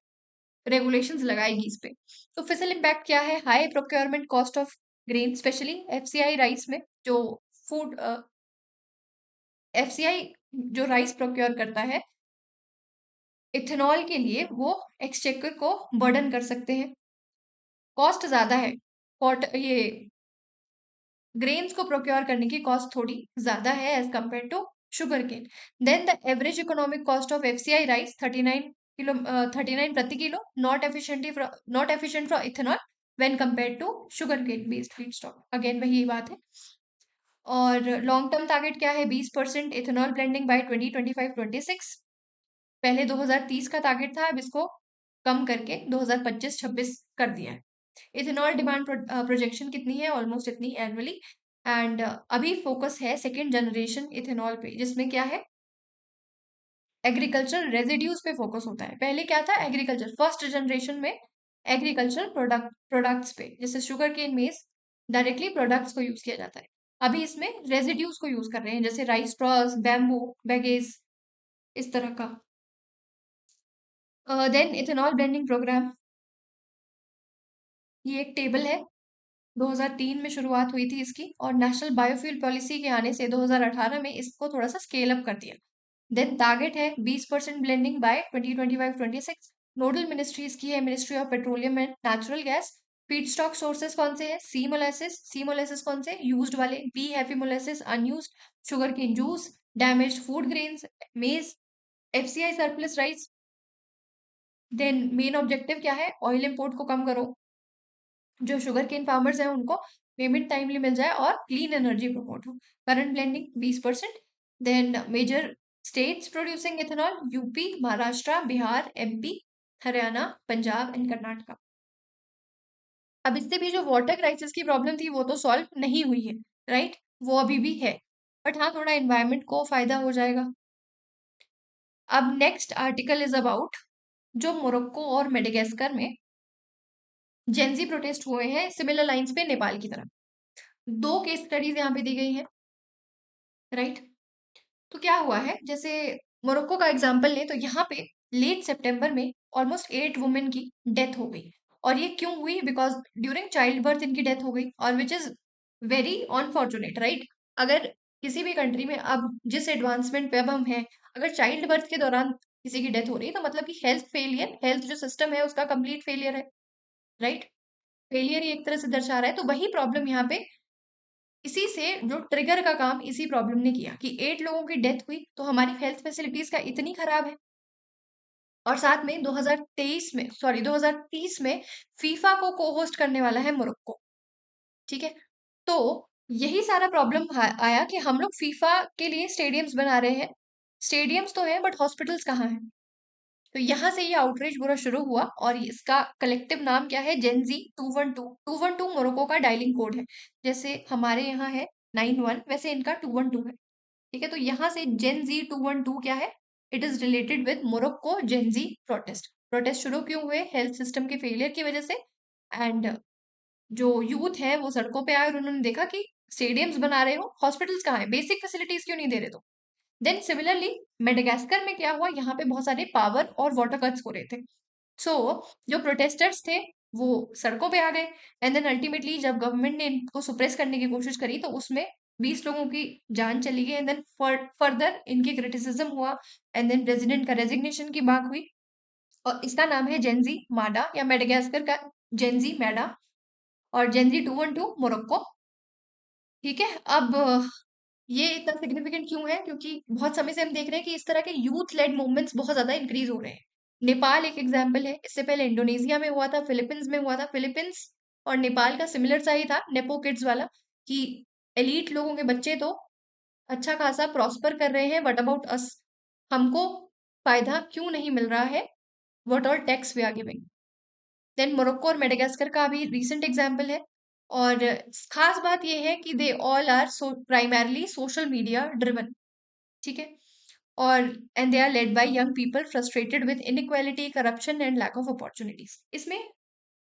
रेगुलेशंस लगाएगी इस पे। तो फिजिकल इम्पैक्ट क्या है? High procurement cost of grain, specially FCI rice में। जो फूड एफसीआई जो राइस प्रोक्योर करता है इथेनॉल के लिए, वो एक्सचेकर को बर्डन कर सकते हैं। कॉस्ट ज्यादा है। ये ग्रेन्स को प्रोक्योर करने की कॉस्ट थोड़ी ज्यादा है as compare to sugar cane. Then the average economic cost of FCI rice 39 प्रति किलो, not efficient for ethanol when compare to sugar cane based feedstock. Again वही बात है। और लॉन्ग टर्म टारगेट क्या है? 20% इथेनॉल ब्लेंडिंग बाय 2025-26। पहले 2030 का टारगेट था, अब इसको कम करके 2025-26 कर दिया है। इथेनॉल डिमांड प्रोजेक्शन कितनी है? ऑलमोस्ट इतनी एनुअली। एंड अभी फोकस है सेकेंड जनरेशन इथेनॉल पे, जिसमें क्या है? एग्रीकल्चर रेजिड्यूज पे फोकस होता है। पहले क्या था? एग्रीकल्चर फर्स्ट जनरेशन में एग्रीकल्चर प्रोडक्ट्स पे, जैसे शुगर केन, मेज, डायरेक्टली प्रोडक्ट्स को यूज किया जाता है। अभी इसमें रेजिड्यूज को यूज कर रहे हैं, जैसे राइस स्ट्रॉस, बैम्बू, बैगेज, इस तरह का। देन इथेनॉल ब्लेंडिंग प्रोग्राम, ये एक टेबल है। 2003 में शुरुआत हुई थी इसकी, और नेशनल बायोफ्यूल पॉलिसी के आने से 2018 में इसको थोड़ा सा स्केल अप कर दिया। देन टारगेट है 20% ब्लेंडिंग बाय 2025-26। नोडल मिनिस्ट्रीज की है ministry of petroleum and natural gas. Feed stock sources कौन से हैं? सी मोलेसिस कौन से? यूज्ड वाले। B heavy molasses unused, sugar cane juice, damaged food grains, maize, FCI surplus rice. Then main objective क्या है? ऑयल इंपोर्ट को कम करो, जो शुगर केन फार्मर्स हैं उनको पेमेंट टाइमली मिल जाए, और क्लीन एनर्जी प्रमोट हो। Current blending 20%। Then major states producing ethanol: UP, Maharashtra, Bihar, MP, Haryana, Punjab and Karnataka. अब इससे भी जो वाटर क्राइसिस की प्रॉब्लम थी वो तो सॉल्व नहीं हुई है, राइट? वो अभी भी है, बट हाँ थोड़ा एनवायरमेंट को फायदा हो जाएगा। अब नेक्स्ट आर्टिकल इज अबाउट जो मोरक्को और मेडागास्कर में जेंजी प्रोटेस्ट हुए हैं सिमिलर लाइंस पे नेपाल की तरह। दो केस स्टडीज यहाँ पे दी गई हैं, राइट? तो क्या हुआ है, जैसे मोरक्को का एग्जांपल लें तो यहाँ पे लेट सितंबर में ऑलमोस्ट 8 वुमेन की डेथ हो गई। और ये क्यों हुई? बिकॉज ड्यूरिंग चाइल्ड बर्थ इनकी डेथ हो गई, और which is very unfortunate, right? अगर किसी भी कंट्री में अब जिस एडवांसमेंट पे अब हम हैं, अगर चाइल्ड बर्थ के दौरान किसी की डेथ हो रही है तो मतलब कि हेल्थ फेलियर, हेल्थ जो सिस्टम है उसका कंप्लीट फेलियर है, राइट? फेलियर ही एक तरह से दर्शा रहा है। तो वही प्रॉब्लम यहाँ पे, इसी से जो ट्रिगर का काम इसी प्रॉब्लम ने किया कि 8 लोगों की डेथ हुई, तो हमारी हेल्थ फैसिलिटीज का इतनी खराब है। और साथ में 2030 में फीफा को को होस्ट करने वाला है मोरक्को। ठीक है। तो यही सारा प्रॉब्लम आया कि हम लोग फीफा के लिए स्टेडियम्स बना रहे हैं, स्टेडियम्स तो है बट हॉस्पिटल्स कहाँ हैं? तो यहाँ से ये आउटरीच पूरा शुरू हुआ, और इसका कलेक्टिव नाम क्या है? जेनजी 212। 212 मोरक्को का डायलिंग कोड है। जैसे हमारे यहाँ है 91, वैसे इनका 212 है। ठीक है। तो यहाँ से जेनजी 212 क्या है? It is related with Morocco Gen Z protest. Protest शुरू क्यों हुए? हेल्थ सिस्टम के फेलियर की वजह से। एंड जो यूथ है वो सड़कों पे आए और उन्होंने देखा कि स्टेडियम्स बना रहे हो, हॉस्पिटल्स कहाँ है, बेसिक फैसिलिटीज क्यों नहीं दे रहे? तो देन सिमिलरली मेडागास्कर में क्या हुआ, यहाँ पे बहुत सारे पावर और वाटर कट्स हो रहे थे। सो जो प्रोटेस्टर्स थे वो सड़कों पे आ गए, एंड देन अल्टीमेटली जब गवर्नमेंट ने इनको सुप्रेस करने की कोशिश करी तो उसमें 20 लोगों की जान चली गई, एंड देन फर्दर इनकी क्रिटिसिज्म हुआ, एंड देन प्रेसिडेंट का रेजिग्नेशन की मांग हुई। और इसका नाम है जेंजी माडा, या मेडागास्कर का जेंजी मैडा। और जेनजी 212 मोरक्को। ठीक है। अब ये इतना सिग्निफिकेंट क्यों है? क्योंकि बहुत समय से हम देख रहे हैं कि इस तरह के यूथ लेड मूवमेंट्स बहुत ज्यादा इंक्रीज हो रहे हैं। नेपाल एक एग्जाम्पल है, इससे पहले इंडोनेशिया में हुआ था, फिलीपींस में हुआ था। फिलीपींस और नेपाल का सिमिलर सा ही था, नेपो किड्स वाला, कि एलीट लोगों के बच्चे तो अच्छा खासा प्रॉस्पर कर रहे हैं, व्हाट अबाउट अस? हमको फायदा क्यों नहीं मिल रहा है? What all tax we are giving? Then Morocco और मेडागास्कर का अभी रिसेंट एग्जाम्पल है। और खास बात यह है कि they all are primarily social media driven. ठीक है। और and they are led by young people frustrated with inequality, corruption and lack of opportunities. इसमें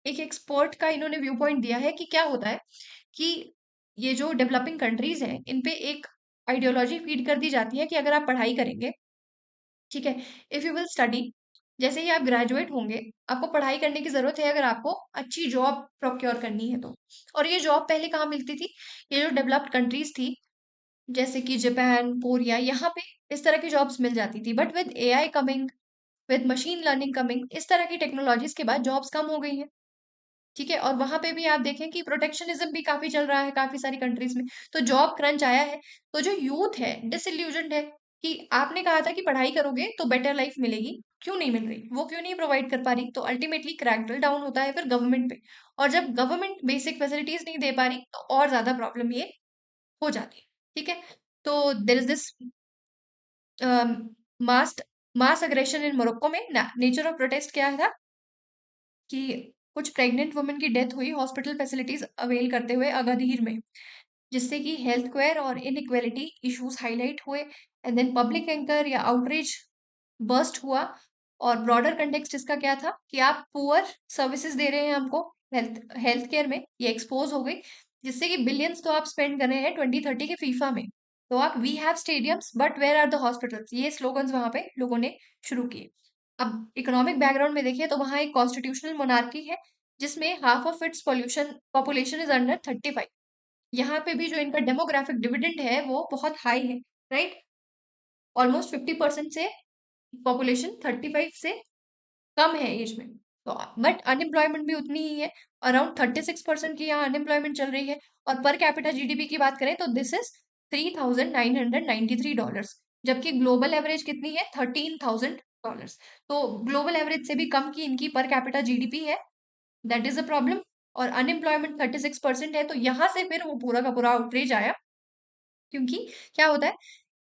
एक एक्सपर्ट का इन्होंने व्यू पॉइंट दिया है कि क्या होता है कि ये जो डेवलपिंग कंट्रीज हैं, इन पे एक आइडियोलॉजी फीड कर दी जाती है कि अगर आप पढ़ाई करेंगे, ठीक है, इफ यू विल स्टडी, जैसे ही आप ग्रेजुएट होंगे, आपको पढ़ाई करने की जरूरत है अगर आपको अच्छी जॉब प्रोक्योर करनी है तो। और ये जॉब पहले कहाँ मिलती थी? ये जो डेवलप्ड कंट्रीज थी, जैसे कि जापान, कोरिया, यहाँ पे इस तरह की जॉब्स मिल जाती थी। But with AI coming, with machine learning coming, इस तरह की टेक्नोलॉजीज के बाद जॉब्स कम हो गई हैं। ठीक है। और वहां पे भी आप देखें कि प्रोटेक्शनिज्म भी काफी चल रहा है काफी सारी कंट्रीज में, तो जॉब क्रंच आया है। तो जो यूथ है डिसइल्यूजन्ड है कि आपने कहा था कि पढ़ाई करोगे तो बेटर लाइफ मिलेगी, क्यों नहीं मिल रही, वो क्यों नहीं प्रोवाइड कर पा रही, तो अल्टीमेटली क्रैकडल डाउन होता है फिर गवर्नमेंट पे। और जब गवर्नमेंट बेसिक फैसिलिटीज नहीं दे पा रही तो और ज्यादा प्रॉब्लम ये हो जाती है। ठीक है। तो देर is this mass mass aggression in Morocco में। नेचर ऑफ प्रोटेस्ट क्या था कि कुछ प्रेग्नेंट वुमेन की डेथ हुई हॉस्पिटल फैसिलिटीज अवेल करते हुए अगादीर में, जिससे कि हेल्थ केयर और इनइक्वालिटी इश्यूज हाईलाइट हुए। एंड देन पब्लिक एंकर या आउटरीच बर्स्ट हुआ। और ब्रॉडर कंटेक्स्ट इसका क्या था कि आप पुअर सर्विसेज दे रहे हैं हमको हेल्थ हेल्थ केयर में, ये एक्सपोज हो गई, जिससे कि बिलियंस तो आप स्पेंड कर रहे हैं 2030 के फीफा में, तो आप we have stadiums but where are the hospitals, ये स्लोगन्स वहां पे लोगों ने शुरू किए। अब इकोनॉमिक बैकग्राउंड में देखिए तो वहां एक कॉन्स्टिट्यूशनल मोनार्की है जिसमें half of its pollution population is under 35। यहाँ पे भी जो इनका डेमोग्राफिक डिविडेंड है वो बहुत हाई है, राइट? ऑलमोस्ट 50% से पॉपुलेशन 35 से कम है एज में। तो बट अनएम्प्लॉयमेंट भी उतनी ही है, अराउंड 36% की यहाँ अनएम्प्लॉयमेंट चल रही है। और पर कैपिटा जीडीपी की बात करें तो दिस इज $3,993, जबकि ग्लोबल एवरेज कितनी है? $13,000। तो ग्लोबल एवरेज से भी कम की इनकी पर कैपिटा जीडीपी है, दैट इज अ प्रॉब्लम। और अनएम्प्लॉयमेंट 36% है, तो यहाँ से फिर वो पूरा का पूरा आउटरीच आया। क्योंकि क्या होता है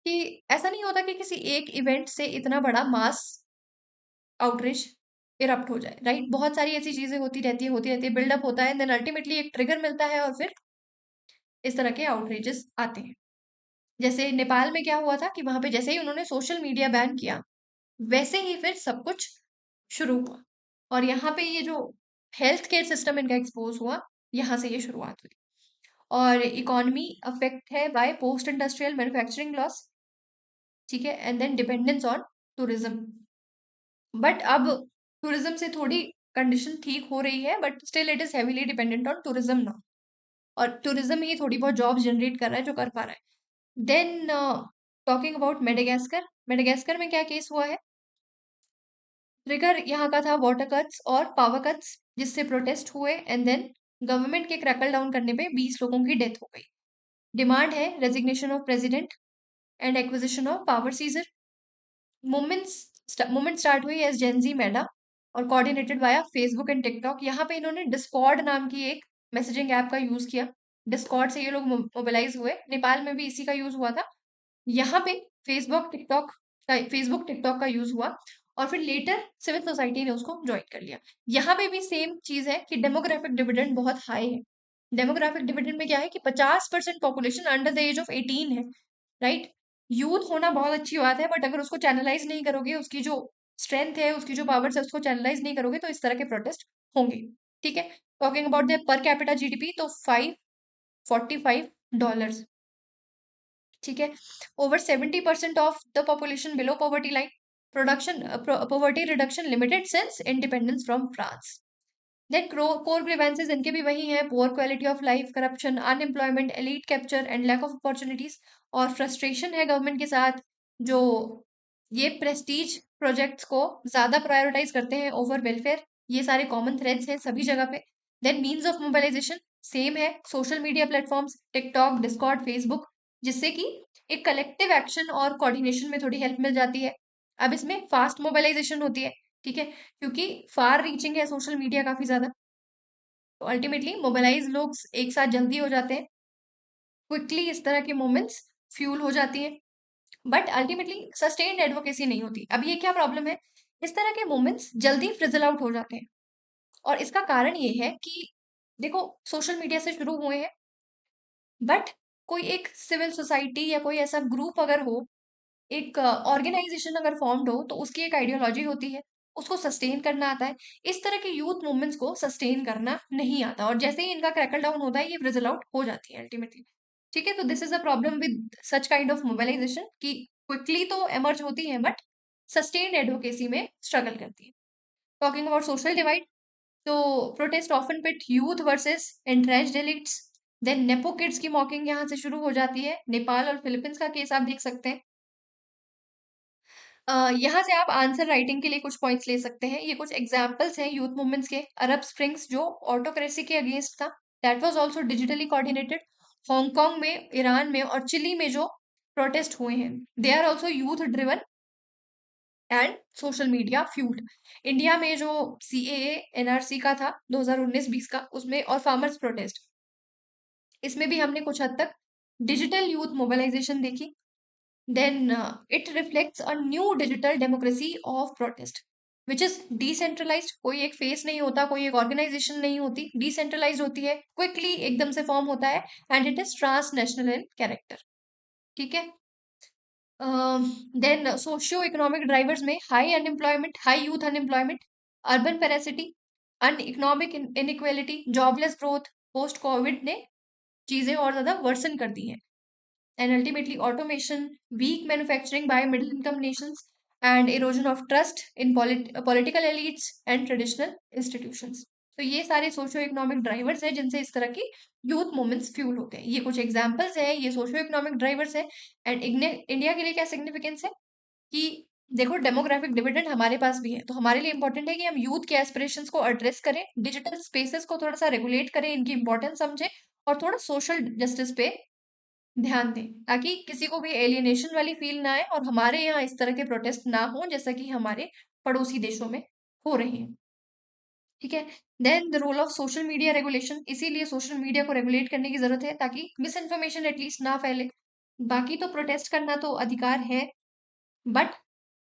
कि ऐसा नहीं होता कि किसी एक इवेंट से इतना बड़ा मास आउटरीच इरप्ट हो जाए, राइट? बहुत सारी ऐसी चीजें होती रहती है, बिल्डअप होता है, देन अल्टीमेटली एक ट्रिगर मिलता है और फिर इस तरह के आउटरीचेस आते हैं। जैसे नेपाल में क्या हुआ था कि वहां पे जैसे ही उन्होंने सोशल मीडिया बैन किया, वैसे ही फिर सब कुछ शुरू हुआ। और यहाँ पे ये जो हेल्थ केयर सिस्टम इनका एक्सपोज हुआ, यहाँ से ये शुरुआत हुई। और इकोनॉमी अफेक्ट है by post industrial manufacturing loss. ठीक है। And then dependence on tourism. But अब टूरिज्म से थोड़ी कंडीशन ठीक हो रही है, but still it is heavily dependent on tourism now. और टूरिज्म ही थोड़ी बहुत जॉब जनरेट कर रहा है जो कर पा रहा है। Then talking about Madagascar, Madagascar में क्या केस हुआ है? ट्रिगर यहाँ का था वाटर कट्स और पावर कट्स, जिससे प्रोटेस्ट हुए। एंड देन गवर्नमेंट के क्रैकल डाउन करने पे 20 लोगों की डेथ हो गई। डिमांड है resignation of president and acquisition of power seizure. Movement start हुई एज जेनजी मेडा और coordinated via Facebook and TikTok. यहाँ पे इन्होंने डिस्कॉर्ड नाम की एक मैसेजिंग ऐप का यूज किया। डिस्कॉर्ड से ये लोग मोबिलाइज हुए। नेपाल में भी इसी का यूज हुआ था। यहाँ पे फेसबुक टिकटॉक का यूज हुआ और फिर लेटर सिविल सोसाइटी ने उसको ज्वाइन कर लिया। यहाँ पे भी सेम चीज है कि डेमोग्राफिक डिविडेंड बहुत हाई है। डेमोग्राफिक डिविडेंड में क्या है कि 50% population under the age of 18 है, राइट? यूथ होना बहुत अच्छी बात है, बट अगर उसको चैनलाइज नहीं करोगे, उसकी जो स्ट्रेंथ है, उसकी जो पावर है, उसको चैनलाइज नहीं करोगे, तो इस तरह के प्रोटेस्ट होंगे। ठीक है। Talking about the per capita GDP, तो $545। ठीक है। Over 70% of the population below poverty line. Production poverty reduction limited since independence from France. Then core grievances इनके भी वही हैं, poor quality of life, corruption, unemployment, elite capture and lack of opportunities. और frustration है government के साथ, जो ये प्रेस्टीज प्रोजेक्ट्स को ज्यादा प्रायोरिटाइज करते हैं ओवर वेलफेयर। ये सारे कॉमन थ्रेड्स हैं सभी जगह पे। Then means of mobilisation, same है social media platforms, TikTok, Discord, Facebook, जिससे कि एक कलेक्टिव एक्शन और कोऑर्डिनेशन में थोड़ी हेल्प मिल जाती है। अब इसमें फास्ट मोबिलाइजेशन होती है, ठीक है, क्योंकि फार रीचिंग है सोशल मीडिया काफी ज्यादा, तो अल्टीमेटली मोबिलाइज लोग एक साथ जल्दी हो जाते हैं, क्विकली इस तरह के मोमेंट्स फ्यूल हो जाती हैं, बट अल्टीमेटली सस्टेन्ड एडवोकेसी नहीं होती। अब ये क्या प्रॉब्लम है, इस तरह के मोमेंट्स जल्दी फ्रिजल आउट हो जाते हैं, और इसका कारण ये है कि देखो सोशल मीडिया से शुरू हुए हैं, बट कोई एक सिविल सोसाइटी या कोई ऐसा ग्रुप अगर हो, एक ऑर्गेनाइजेशन अगर फॉर्म्ड हो, तो उसकी एक आइडियोलॉजी होती है, उसको सस्टेन करना आता है। इस तरह के यूथ मूवमेंट्स को सस्टेन करना नहीं आता, और जैसे ही इनका क्रैकल डाउन होता है, ये फ्रिजल आउट हो जाती है अल्टीमेटली। ठीक है, तो this is a problem with such kind of mobilisation, कि क्विकली तो एमर्ज होती है, बट सस्टेन्ड एडवोकेसी में स्ट्रगल करती है। टॉकिंग अबाउट सोशल डिवाइड, तो protest often pit youth versus entrenched elites, then nepo kids की मॉकिंग यहाँ से शुरू हो जाती है। नेपाल और फिलीपींस का केस आप देख सकते हैं। यहाँ से आप आंसर राइटिंग के लिए कुछ पॉइंट्स ले सकते हैं। ये कुछ एग्जाम्पल्स हैं यूथ मूवमेंट्स के। अरब स्प्रिंग्स जो ऑटोक्रेसी के अगेंस्ट था, that was also digitally coordinated. Hong Kong में, ईरान में और चिली में जो प्रोटेस्ट हुए हैं, they are also youth driven and social media fueled. India में जो सीएए एनआरसी का था 2019-20 का, उसमें और फार्मर्स प्रोटेस्ट, इसमें भी हमने कुछ हद तक डिजिटल यूथ मोबिलाइजेशन देखी। then it reflects a new digital democracy of protest which is decentralized। कोई एक फेस नहीं होता, कोई एक ऑर्गेनाइजेशन नहीं होती, डिसेंट्रलाइज होती है, क्विकली एकदम से फॉर्म होता है, and it is transnational in character. ठीक है, देन सोशियो इकोनॉमिक ड्राइवर्स में high unemployment, high youth unemployment, urban precarity, and economic inequality, jobless growth, post covid ने चीजें और ज्यादा वर्सन कर दी हैं, and ultimately automation, weak manufacturing by middle income nations, and erosion of trust in political elites and traditional institutions। तो ये सारे socio economic drivers हैं जिनसे इस तरह की यूथ मूवमेंट्स फ्यूल होते हैं। ये कुछ एग्जांपल्स हैं, ये सोशो इकोनॉमिक ड्राइवर्स हैं। एंड इंडिया के लिए क्या सिग्निफिकेंस है कि देखो डेमोग्राफिक डिविडेंड हमारे पास भी है, तो हमारे लिए इंपॉर्टेंट है कि हम यूथ के एस्पिरेशंस को एड्रेस करें, डिजिटल स्पेसेस को थोड़ा सा रेगुलेट करें, इनकी इंपॉर्टेंस समझें, और थोड़ा सोशल जस्टिस पे ध्यान दें, ताकि किसी को भी एलियनेशन वाली फील ना आए, और हमारे यहाँ इस तरह के प्रोटेस्ट ना हो जैसा कि हमारे पड़ोसी देशों में हो रहे हैं। ठीक है, then the role of social media regulation, इसीलिए सोशल मीडिया को रेगुलेट करने की जरूरत है ताकि मिस इन्फॉर्मेशन एटलीस्ट ना फैले। बाकी तो प्रोटेस्ट करना तो अधिकार है, बट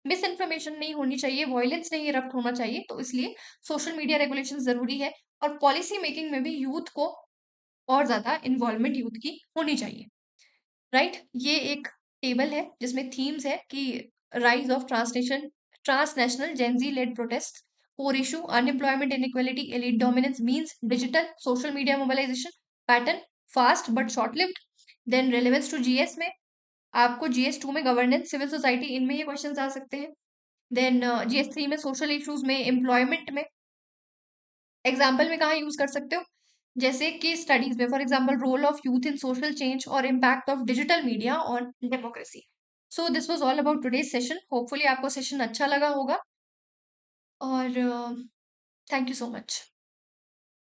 मिस इन्फॉर्मेशन नहीं होनी चाहिए, वॉयलेंस नहीं इरप्ट होना चाहिए, तो इसलिए सोशल मीडिया रेगुलेशन जरूरी है। और पॉलिसी मेकिंग में भी यूथ को और ज्यादा इन्वॉल्वमेंट यूथ की होनी चाहिए। राइट, ये एक टेबल है जिसमें थीम्स है कि rise of transnational Gen Z led protest, core issue unemployment inequality elite dominance means digital social media mobilization pattern fast but short lived. Then relevance to GS में आपको जीएस 2 में गवर्नेंस सिविल सोसाइटी, इनमें ये questions आ सकते हैं। Then GS 3 में social issues में, employment में, एग्जाम्पल में कहाँ यूज कर सकते हो, जैसे कि स्टडीज में, for example role of youth in social change और impact of digital media on democracy. So this was all about today's session. Hopefully आपको सेशन अच्छा लगा होगा, और थैंक यू सो मच।